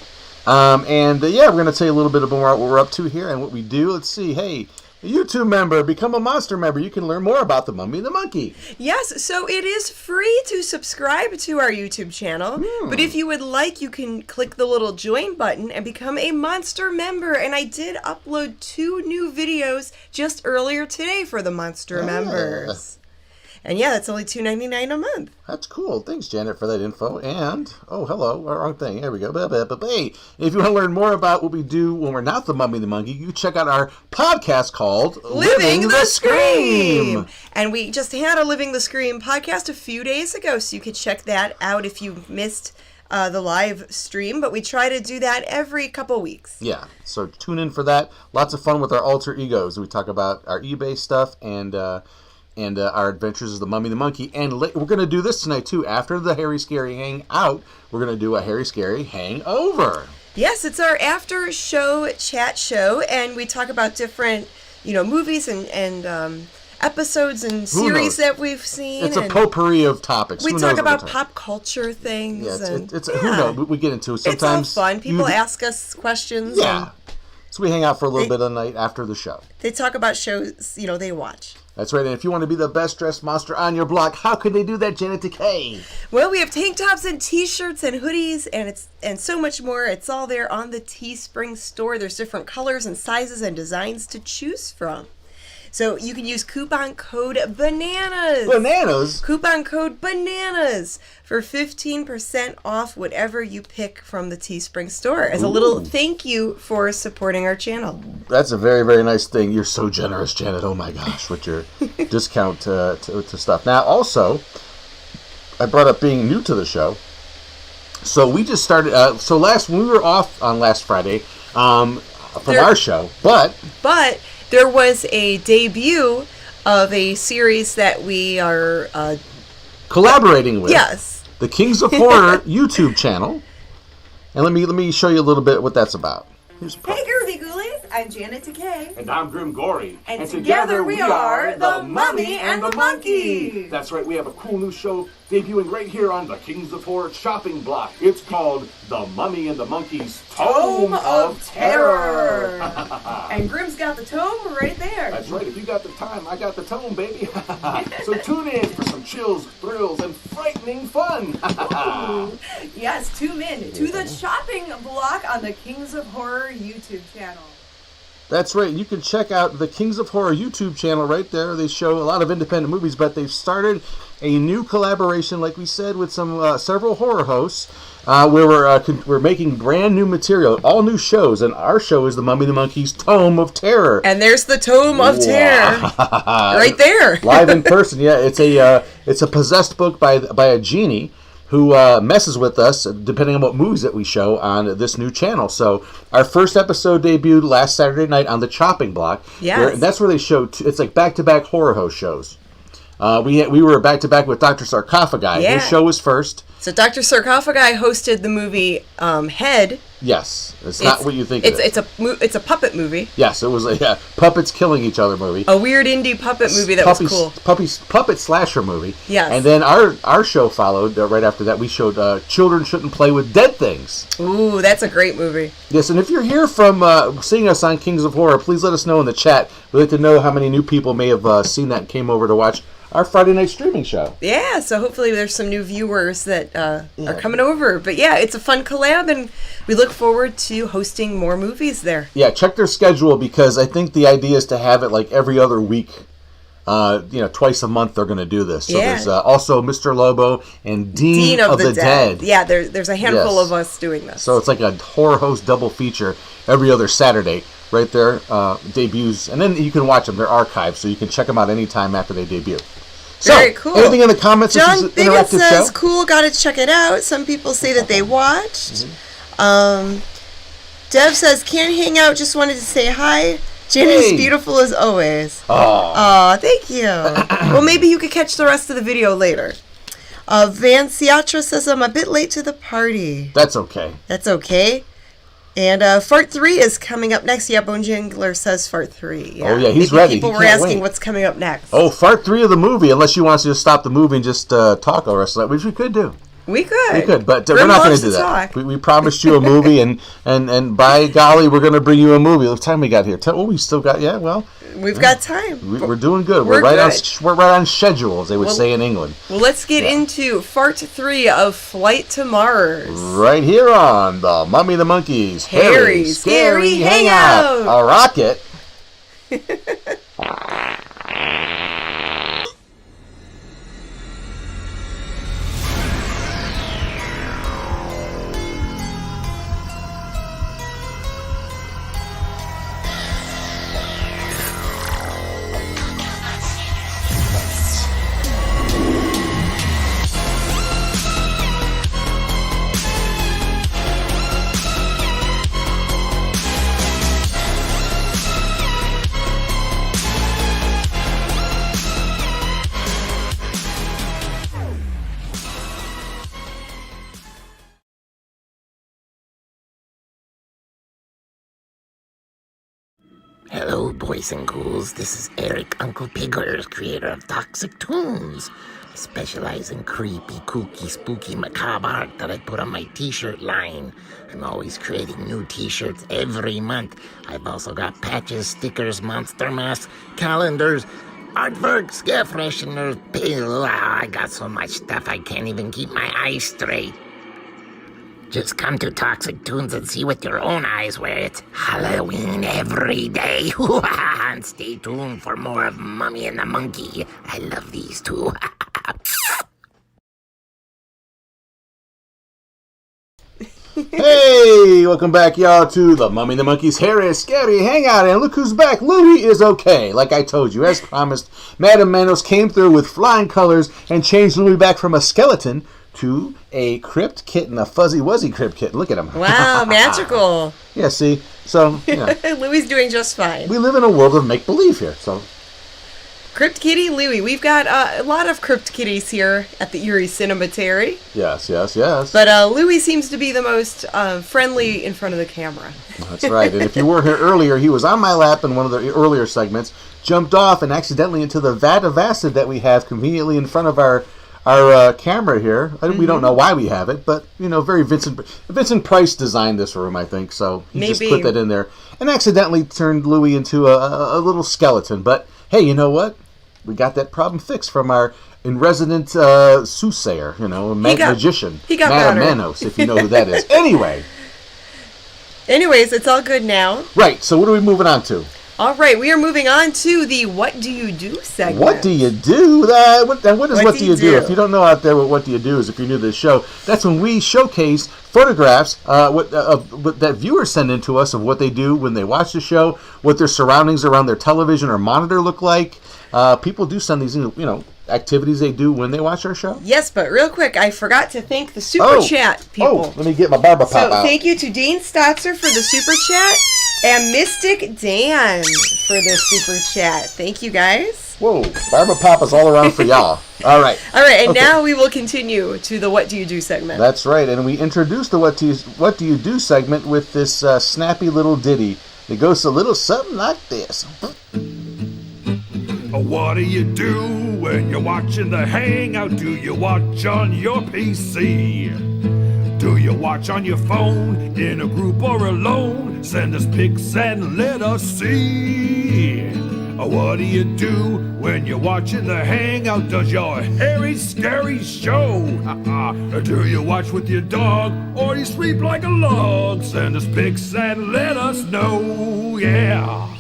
We're going to tell you a little bit about what we're up to here and what we do. Let's see. Hey, a YouTube member, become a Monster member. You can learn more about the Mummy and the Monkey. Yes, so it is free to subscribe to our YouTube channel. But if you would like, you can click the little join button and become a Monster member. And I did upload 2 new videos just earlier today for the Monster members. And yeah, that's only $2.99 a month. That's cool. Thanks, Janet, for that info. And, oh, hello, wrong thing. There we go. Hey, if you want to learn more about what we do when we're not the Mummy and the Monkey, you check out our podcast called Living the Scream. And we just had a Living the Scream podcast a few days ago, so you could check that out if you missed the live stream, but we try to do that every couple weeks. Yeah, so tune in for that. Lots of fun with our alter egos. We talk about our eBay stuff and our adventures as the Mummy and the Monkey. And we're going to do this tonight, too. After the Harry Scary Hangout, we're going to do a Harry Scary Hangover. Yes, it's our after show chat show, and we talk about different, movies and episodes and series that we've seen. It's a potpourri of topics. We talk about pop culture things. Yeah, who knows? We get into it. Sometimes it's all fun. People ask us questions. Yeah. So we hang out for a little bit of the night after the show. They talk about shows, they watch. That's right. And if you want to be the best dressed monster on your block, how could they do that, Janet Decay? Well, we have tank tops and t-shirts and hoodies and so much more. It's all there on the Teespring store. There's different colors and sizes and designs to choose from. So you can use coupon code BANANAS. Bananas? Coupon code BANANAS for 15% off whatever you pick from the Teespring store as a little thank you for supporting our channel. That's a very, very nice thing. You're so generous, Janet. Oh my gosh, with your discount to stuff. Now, also, I brought up being new to the show. So we just started. When we were off on last Friday from our show, but there was a debut of a series that we are collaborating with. Yes, the Kings of Horror YouTube channel. And let me show you a little bit what that's about. Hey, Groovy Ghoulies, I'm Janet Decay. And I'm Grimm Gorri. And together we are the Mummy and the Monkey. That's right, we have a cool new show debuting right here on the Kings of Horror shopping block. It's called The Mummy and the Monkey's Tome of Terror. And Grimm's got the tome right there. That's right, if you got the time, I got the tome, baby. So tune in for some chills, thrills, and frightening fun. Yes, tune in to the shopping block on the Kings of Horror YouTube channel. That's right. You can check out the Kings of Horror YouTube channel right there. They show a lot of independent movies, but they've started a new collaboration, like we said, with some several horror hosts, where we're making brand new material, all new shows, and our show is the Mummy and the Monkey's Tome of Terror. And there's the Tome of Terror right there, live in person. Yeah, it's a possessed book by a genie who messes with us, depending on what movies that we show on this new channel. So our first episode debuted last Saturday night on the chopping block. Yes. That's where they show, it's like back-to-back horror host shows. We were back-to-back with Dr. Sarcophagi. Yeah. His show was first. So Dr. Sarcophagi hosted the movie Head. Yes. It's not what you think it is. It's a puppet movie. Yes, it was a puppets killing each other movie. A weird indie puppet movie that was cool. Puppet slasher movie. Yes. And then our show followed right after that. We showed Children Shouldn't Play with Dead Things. Ooh, that's a great movie. Yes, and if you're here from seeing us on Kings of Horror, please let us know in the chat. We'd like to know how many new people may have seen that and came over to watch our Friday night streaming show. Yeah, so hopefully there's some new viewers that are coming over. But yeah, it's a fun collab, and we look forward to hosting more movies there. Yeah, check their schedule, because I think the idea is to have it like every other week. Twice a month they're going to do this. So there's also Mr. Lobo and Dean of the Dead. Yeah, there's a handful of us doing this. So it's like a horror host double feature every other Saturday. Right there, debuts. And then you can watch them. They're archived, so you can check them out anytime after they debut. So, very cool. Anything in the comments? John This is an interactive says, show? cool, gotta check it out. Some people say that they watched. Dev says, can't hang out, just wanted to say hi. Janet's beautiful as always. Aw, thank you. Well, maybe you could catch the rest of the video later. Van Ciatra says, I'm a bit late to the party. That's okay. That's okay. And Fart 3 is coming up next. Yeah, Bone Jingler says Fart 3. Yeah. Oh, yeah, he's Maybe ready. People were asking what's coming up next. Oh, Fart 3 of the movie, unless you want us to just stop the movie and just talk the rest of that, which we could do. We could. But Grimm we're not going loves to do to that. talk. We promised you a movie, and by golly, we're going to bring you a movie. What time we got here? We still got, we've got time. We're doing good. We're right good. We're right on schedule, as they would say in England. Well, let's get into Fart 3 of Flight to Mars. Right here on the Mummy and the Monkey's Harry Scary Hangout. A rocket. Hello, boys and ghouls. This is Eric Uncle Pigger, creator of Toxic Tunes. I specialize in creepy, kooky, spooky, macabre art that I put on my t-shirt line. I'm always creating new t-shirts every month. I've also got patches, stickers, monster masks, calendars, artwork, scare fresheners, pill. I got so much stuff I can't even keep my eyes straight. Just come to Toxic Tunes and see with your own eyes where it's Halloween every day. And stay tuned for more of Mummy and the Monkey. I love these two. Hey, welcome back, y'all, to the Mummy and the Monkey's Harry Scary Hangout. And look who's back. Louie is okay. Like I told you, as promised, Madame Manos came through with flying colors and changed Louie back from a skeleton to a crypt kitten, a fuzzy wuzzy crypt kitten. Look at him. Wow, magical. Yeah, see? So, you know. Louie's doing just fine. We live in a world of make-believe here, so. Crypt Kitty Louie. We've got a lot of Crypt Kitties here at the Erie Cinematary. Yes, yes, yes. But Louie seems to be the most friendly in front of the camera. That's right. And if you weren't here earlier, he was on my lap in one of the earlier segments, jumped off and accidentally into the vat of acid that we have conveniently in front of our camera here. We don't know why we have it, but, you know, very Vincent Price designed this room, I think, so he just put that in there and accidentally turned Louie into a little skeleton. But, hey, you know what? We got that problem fixed from our in-resident soothsayer, you know, magician. He got Madame better. Manos, if you know who that is. Anyways, it's all good now. Right, so what are we moving on to? All right, we are moving on to the What Do You Do segment. What do you do? What do you do? If you don't know out there what do you do is, if you're new to the show, that's when we showcase photographs what that viewers send in to us of what they do when they watch the show, what their surroundings around their television or monitor look like. People do send these, you know, activities they do when they watch our show. Yes, but real quick, I forgot to thank the Super Chat people. Oh, let me get my barber pop out. Thank you to Dean Stotzer for the Super Chat and Mystic Dan for the Super Chat. Thank you, guys. Whoa, barber pop is all around for y'all. All right. All right, and now we will continue to the What Do You Do segment. That's right, and we introduced the What Do You Do segment with this snappy little ditty. It goes a little something like this. What do you do when you're watching the Hangout? Do you watch on your PC? Do you watch on your phone, in a group or alone? Send us pics and let us see. What do you do when you're watching the Hangout? Does your hairy, scary show? Do you watch with your dog or you sleep like a log? Send us pics and let us know, yeah.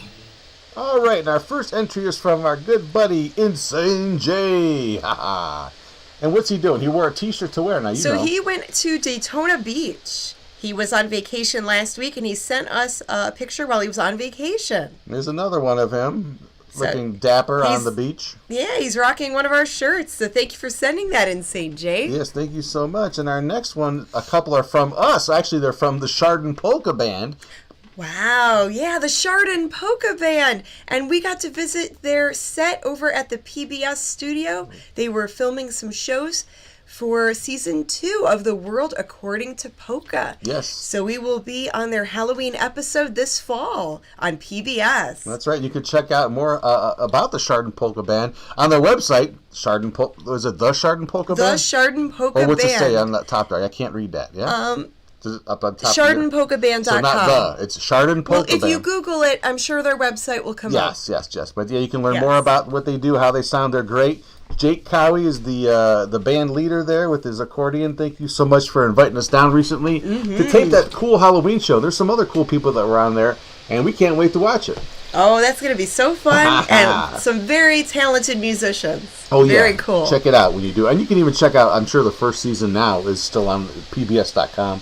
All right, and our first entry is from our good buddy, Insane Jay. And what's he doing? He wore a t-shirt to wear now. He went to Daytona Beach. He was on vacation last week, and he sent us a picture while he was on vacation. There's another one of him looking dapper on the beach. Yeah, he's rocking one of our shirts. So thank you for sending that, Insane Jay. Yes, thank you so much. And our next one, a couple are from us. Actually, they're from the Chardon Polka Band. Wow, yeah, the Chardon Polka Band. And we got to visit their set over at the PBS studio. They were filming some shows for season 2 of The World According to Polka. Yes. So we will be on their Halloween episode this fall on PBS. That's right. You can check out more about the Chardon Polka Band on their website. Was it the Chardon Polka Band? The Chardon Polka Band. Or what's it say on the top there? I can't read that. Yeah. Up on top ChardonPolkaBand.com. So not it's Chardon Polka Band. Well, if you Google it, I'm sure their website will come up. Yes. But yeah, you can learn more about what they do, how they sound. They're great. Jake Cowie is the band leader there with his accordion. Thank you so much for inviting us down recently to tape that cool Halloween show. There's some other cool people that were on there, and we can't wait to watch it. Oh, that's going to be so fun, and some very talented musicians. Oh, yeah. Very cool. Check it out when you do. And you can even check out, I'm sure the first season now is still on pbs.com.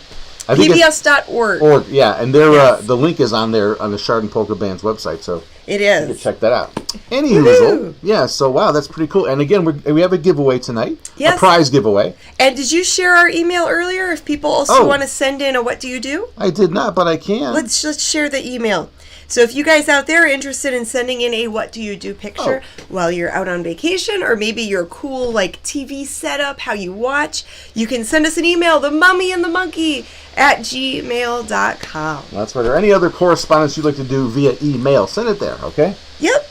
PBS.org. Yeah, and the link is on there on the Chardon Polka Band's website, so it is. You can check that out. Anywho, yeah, so wow, that's pretty cool. And again, we have a giveaway tonight, a prize giveaway. And did you share our email earlier? If people also want to send in a What Do You Do? I did not, but I can. Let's just share the email. So if you guys out there are interested in sending in a what do you do picture while you're out on vacation, or maybe your cool like TV setup, how you watch, you can send us an email, themummyandthemonkey@gmail.com. That's right. Or any other correspondence you'd like to do via email, send it there, okay? Yep.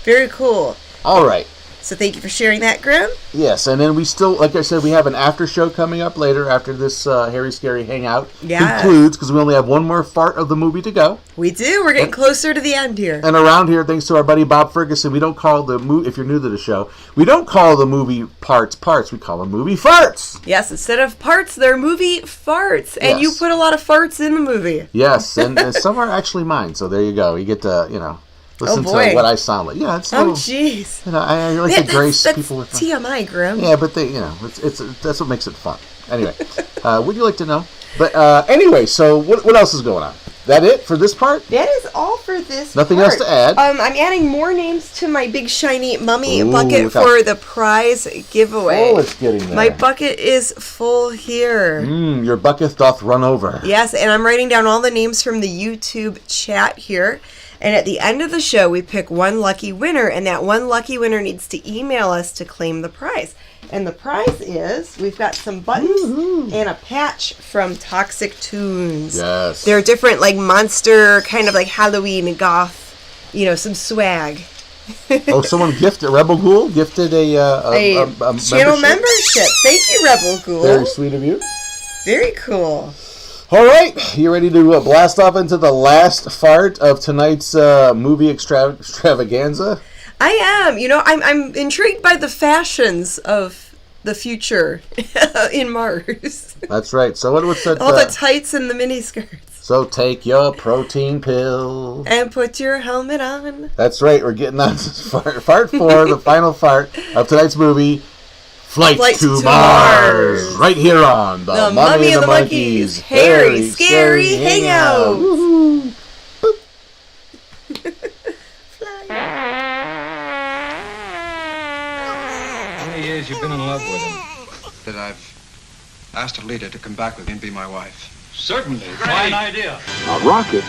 Very cool. All right. So thank you for sharing that, Grimm. Yes, and then we still, like I said, we have an after show coming up later after this Harry Scary Hangout concludes, because we only have one more fart of the movie to go. We do. We're getting closer to the end here. And around here, thanks to our buddy Bob Ferguson, we don't call the movie, if you're new to the show, we don't call the movie parts, we call them movie farts. Yes, instead of parts, they're movie farts. And you put a lot of farts in the movie. Yes, and some are actually mine, so there you go. You get to, listen to what I sound like. Yeah, it's jeez. I like to grace people with TMI, Grimm. Yeah, but they, it's that's what makes it fun. Anyway, would you like to know? But anyway, so what else is going on? That it for this part? That is all for this Nothing part. else to add? I'm adding more names to my big shiny mummy bucket for the prize giveaway. Oh, it's getting there. My bucket is full here. Your bucket doth run over. Yes, and I'm writing down all the names from the YouTube chat here. And at the end of the show, we pick one lucky winner, and that one lucky winner needs to email us to claim the prize. And the prize is, we've got some buttons and a patch from Toxic Tunes. Yes. They're different, like monster, kind of like Halloween goth, some swag. Someone Rebel Ghoul gifted a channel membership. Thank you, Rebel Ghoul. Very sweet of you. Very cool. All right, you ready to blast off into the last fart of tonight's movie extravaganza? I am. I'm intrigued by the fashions of the future in Mars. That's right. So what's that? All the tights and the miniskirts. So take your protein pill. And put your helmet on. That's right. We're getting on to fart 4, the final fart of tonight's movie, Flight to Mars, right here on the Mummy and the Monkeys Harry Scary Hangout. How many years you've been in love with him? That I've asked Alita to come back with me and be my wife. Certainly. Fine idea. A rocket.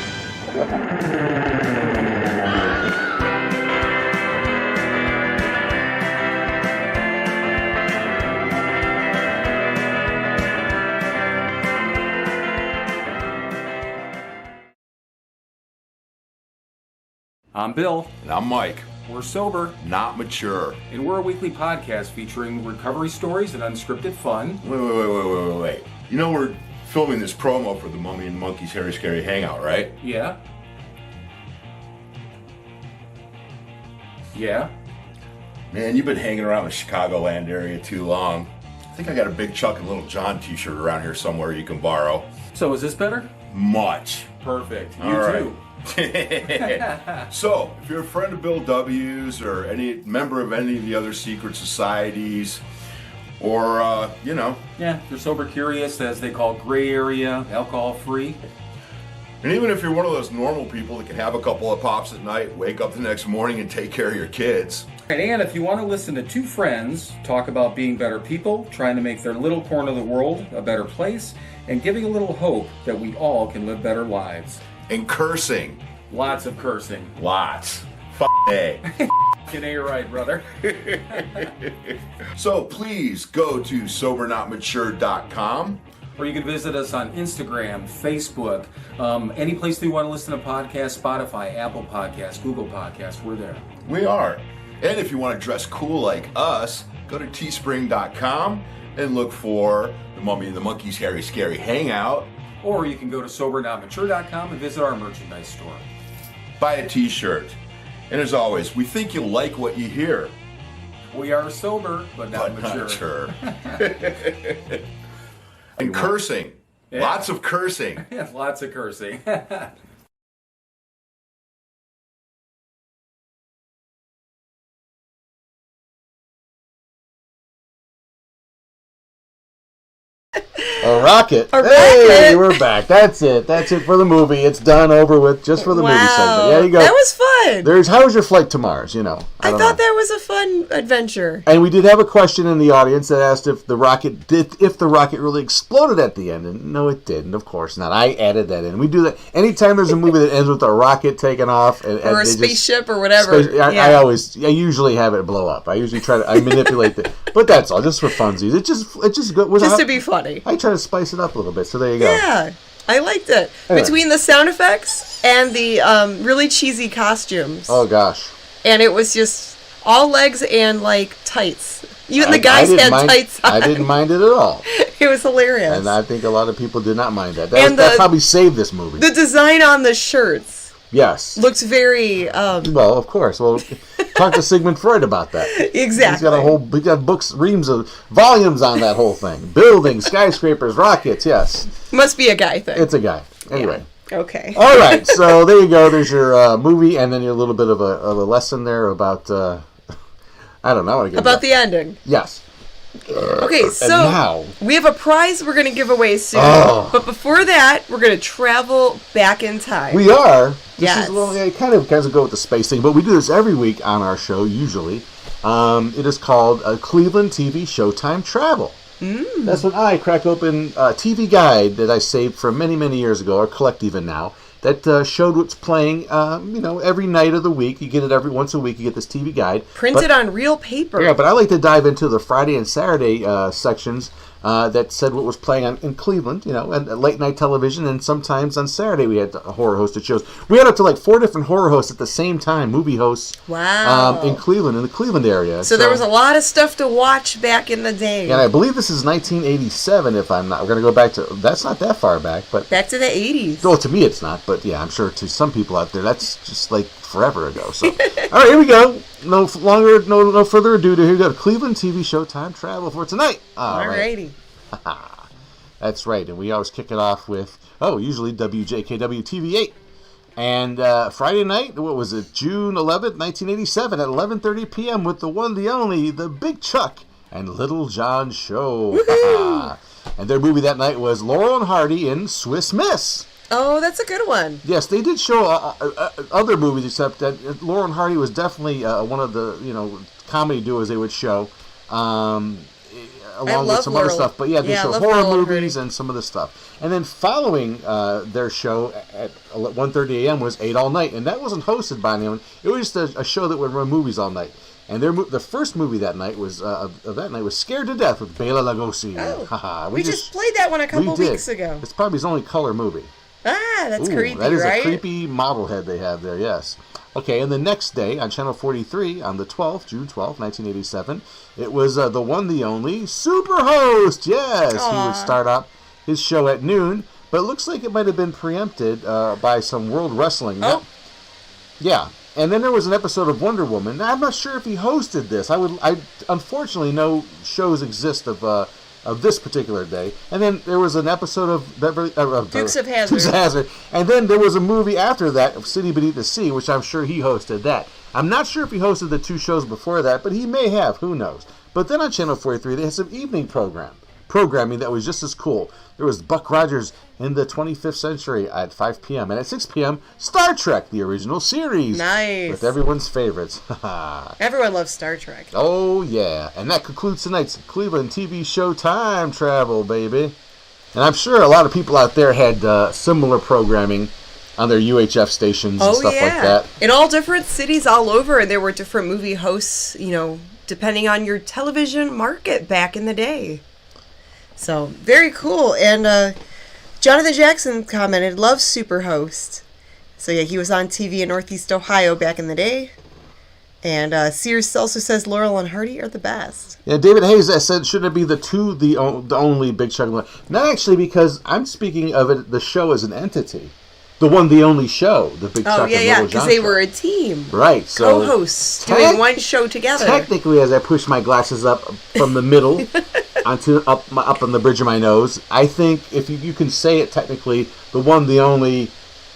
I'm Bill. And I'm Mike. We're sober, not mature. And we're a weekly podcast featuring recovery stories and unscripted fun. Wait. We're filming this promo for the Mummy and the Monkeys Harry Scary Hangout, right? Yeah. Yeah. Man, you've been hanging around the Chicagoland area too long. I think I got a Big Chuck and Little John t-shirt around here somewhere you can borrow. So is this better? Much. Perfect. You too. So, if you're a friend of Bill W's or any member of any of the other secret societies, or, Yeah, if you're sober curious, as they call gray area, alcohol free. And even if you're one of those normal people that can have a couple of pops at night, wake up the next morning and take care of your kids. And if you want to listen to two friends talk about being better people, trying to make their little corner of the world a better place, and giving a little hope that we all can live better lives. And cursing. Lots of cursing. Lots. A. You're right, brother. So please go to sobernotmature.com. Or you can visit us on Instagram, Facebook, any place that you want to listen to podcasts, Spotify, Apple Podcasts, Google Podcasts, we're there. We are. And if you want to dress cool like us, go to teespring.com and look for the Mummy and the Monkeys Harry Scary Hangout. Or you can go to sobernotmature.com and visit our merchandise store. Buy a t-shirt. And as always, we think you'll like what you hear. We are sober, but not mature. And cursing. Yeah. Lots of cursing. Lots of cursing. A rocket. A Hey, rocket. we're back. That's it. That's it for the movie. It's done, over with, just for the movie segment. There you go. That was fun. How was your flight to Mars? You know, I thought that was a fun adventure. And we did have a question in the audience that asked if the rocket really exploded at the end, and no, it didn't. Of course not. I added that in. We do that anytime there's a movie that ends with a rocket taking off, or a spaceship or whatever. I usually have it blow up. I usually I manipulate it, but that's all, just for funsies. It just good. Just to be funny. I try to spice it up a little bit. So there you go. Yeah, I liked it. Anyway. Between the sound effects and the really cheesy costumes. Oh gosh. And it was just all legs and like tights. Even the guys had tights on. I didn't mind it at all. It was hilarious. And I think a lot of people did not mind that. That probably saved this movie. The design on the shirts. Yes. Looks very. Well, of course. Well, talk to Sigmund Freud about that. Exactly. He got books, reams of volumes on that whole thing. Buildings, skyscrapers, rockets. Yes. Must be a guy thing. It's a guy. Anyway. Yeah. Okay. All right. So there you go. There's your movie, and then a little bit of a lesson there about. I don't know. About the ending. Yes. Okay, so now we have a prize we're going to give away soon. Oh. But before that, we're going to travel back in time. We are. Yes. It kind of go with the space thing, but we do this every week on our show, usually. It is called Cleveland TV Showtime Travel. That's when I crack open a TV guide that I saved from many, many years ago, or collect even now, that showed what's playing, every night of the week. You get it once a week. You get this TV guide. Printed on real paper. Yeah, but I like to dive into the Friday and Saturday sections that said what was playing in Cleveland, and late night television, and sometimes on Saturday we had horror hosted shows. We had up to like 4 different horror hosts at the same time, movie hosts. Wow. In Cleveland, in the Cleveland area. So there was a lot of stuff to watch back in the day. And I believe this is 1987, if I'm not. We're going to go back to, that's not that far back, but. Back to the 80s. Well, to me it's not, but yeah, I'm sure to some people out there, that's just like forever ago. So, all right, here we go. No further ado. Here we go. Cleveland TV Showtime Travel for tonight. Alrighty. That's right, and we always kick it off with usually WJKW TV8, and Friday night. What was it? June 11th, 1987, at 11:30 p.m. with the one, the only, the Big Chuck and Little John Show. And their movie that night was Laurel and Hardy in Swiss Miss. Oh, that's a good one. Yes, they did show other movies, except that Laurel and Hardy was definitely one of the comedy duos they would show, along with some other stuff. But yeah, they show horror movies and some of the stuff. And then following their show at 1:30 a.m. was 8 All Night, and that wasn't hosted by anyone. It was just a show that would run movies all night. And the first movie that night was Scared to Death with Bela Lugosi. Oh, we just played that one a couple weeks ago. It's probably his only color movie. That's creepy, that is right? a creepy model head they have there, yes. Okay, and the next day on Channel 43, on the 12th, June 12th, 1987, it was the one, the only, Superhost. Yes, Aww. He would start up his show at noon, but it looks like it might have been preempted by some World Wrestling. Oh. Yeah. And then there was an episode of Wonder Woman. Now, I'm not sure if he hosted this. I unfortunately, no shows exist of this particular day. And then there was an episode of Dukes of Hazzard. Dukes of Hazzard. And then there was a movie after that of City Beneath the Sea, which I'm sure he hosted that. I'm not sure if he hosted the 2 shows before that, but he may have. Who knows? But then on Channel 43, they had some evening programming that was just as cool. There was Buck Rogers in the 25th Century at 5 p.m. And at 6 p.m., Star Trek, the original series. Nice. With everyone's favorites. Everyone loves Star Trek. Oh, yeah. And that concludes tonight's Cleveland TV show Time Travel, baby. And I'm sure a lot of people out there had similar programming on their UHF stations and stuff like that. In all different cities all over, and there were different movie hosts, depending on your television market back in the day. So, very cool. And Jonathan Jackson commented, loves Superhost. So, yeah, he was on TV in Northeast Ohio back in the day. And Sears also says Laurel and Hardy are the best. Yeah, David Hayes said, shouldn't it be the only Big Chuck? Not actually, because I'm speaking of it, the show as an entity. The one, the only show, the Big Chuck and Little John because they were a team. Right. So co-hosts doing one show together. Technically, as I push my glasses up from the middle onto up on the bridge of my nose, I think if you can say it technically, the one, the only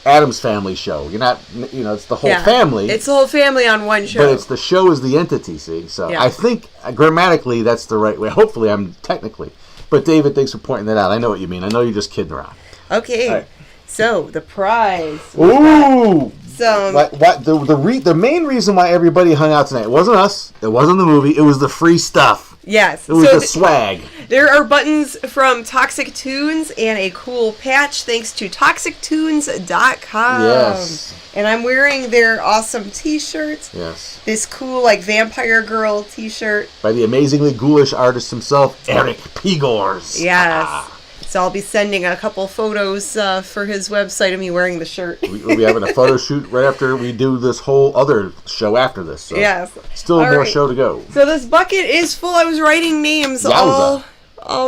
Addams Family show. You're not, it's the whole family. It's the whole family on one show. But it's the show is the entity, see? So I think grammatically that's the right way. Hopefully I'm technically. But David, thanks for pointing that out. I know what you mean. I know you're just kidding around. Okay. Right. So, the prize. Ooh! What the main reason why everybody hung out tonight, it wasn't us, it wasn't the movie, it was the free stuff. Yes. It was the swag. There are buttons from Toxic Tunes and a cool patch thanks to toxictunes.com. Yes. And I'm wearing their awesome t-shirts. Yes. This cool, like, Vampire Girl t-shirt. By the amazingly ghoulish artist himself, Eric Pigors. Yes. So I'll be sending a couple photos for his website of me wearing the shirt. We'll be having a photo shoot right after we do this whole other show after this. So yes. Still more show to go. So this bucket is full. I was writing names all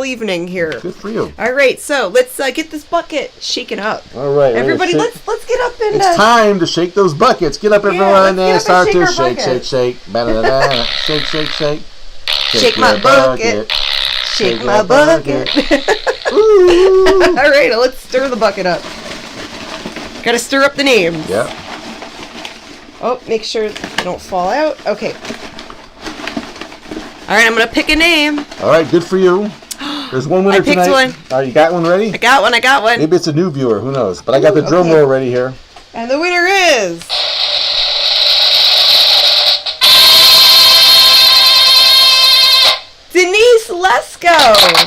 evening here. Good for you. All right, so let's get this bucket shaken up. All right. Everybody, let's get up and... It's time to shake those buckets. Get up, everyone. Let's Start to shake. Shake. Ba-da-da-da. Shake. Shake my bucket. Shake my bucket. All right, let's stir the bucket up. Gotta stir up the names. Yeah. Oh, make sure they don't fall out. Okay. All right, I'm gonna pick a name. All right, good for you. There's one winner tonight. I picked one. All right, you got one ready? I got one. Maybe it's a new viewer. Who knows? But I got the drum roll ready here. And the winner is... Denise Lesko.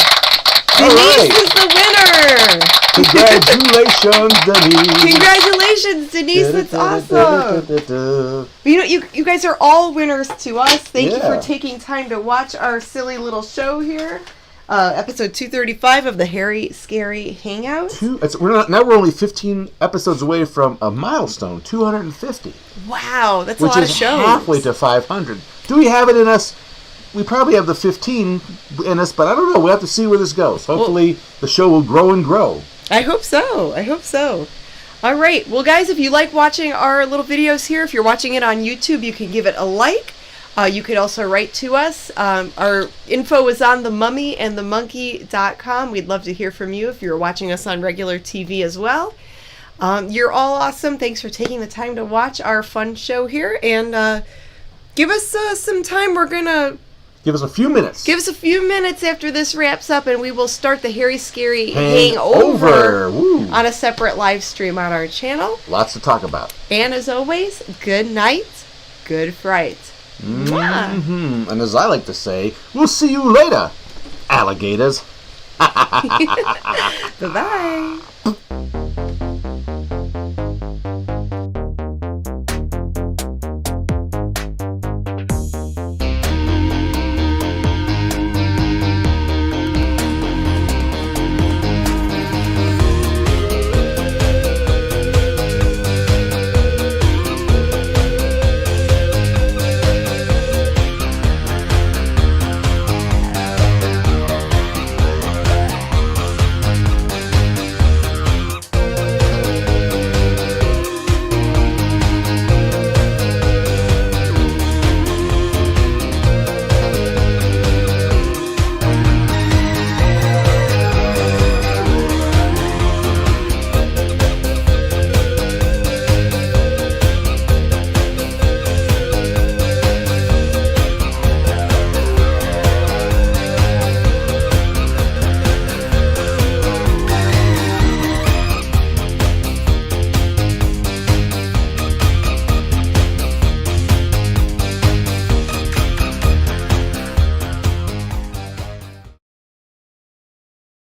Denise is the winner. Congratulations, Denise. Congratulations, Denise. That's awesome. You know, you guys are all winners to us. Thank you for taking time to watch our silly little show here. Episode 235 of the Hairy Scary Hangout. We're only 15 episodes away from a milestone, 250. Wow, that's a lot of shows. Which is halfway to 500. Do we have it in us? We probably have the 15 in us, but I don't know. We'll have to see where this goes. Hopefully, the show will grow and grow. I hope so. All right. Well, guys, if you like watching our little videos here, if you're watching it on YouTube, you can give it a like. You could also write to us. Our info is on themummyandthemonkey.com. We'd love to hear from you if you're watching us on regular TV as well. You're all awesome. Thanks for taking the time to watch our fun show here. And give us some time. We're going to... Give us a few minutes. Give us a few minutes after this wraps up, and we will start the Hairy Scary Hangover on a separate live stream on our channel. Lots to talk about. And as always, good night, good fright. Mm-hmm. And as I like to say, we'll see you later, alligators. Bye-bye.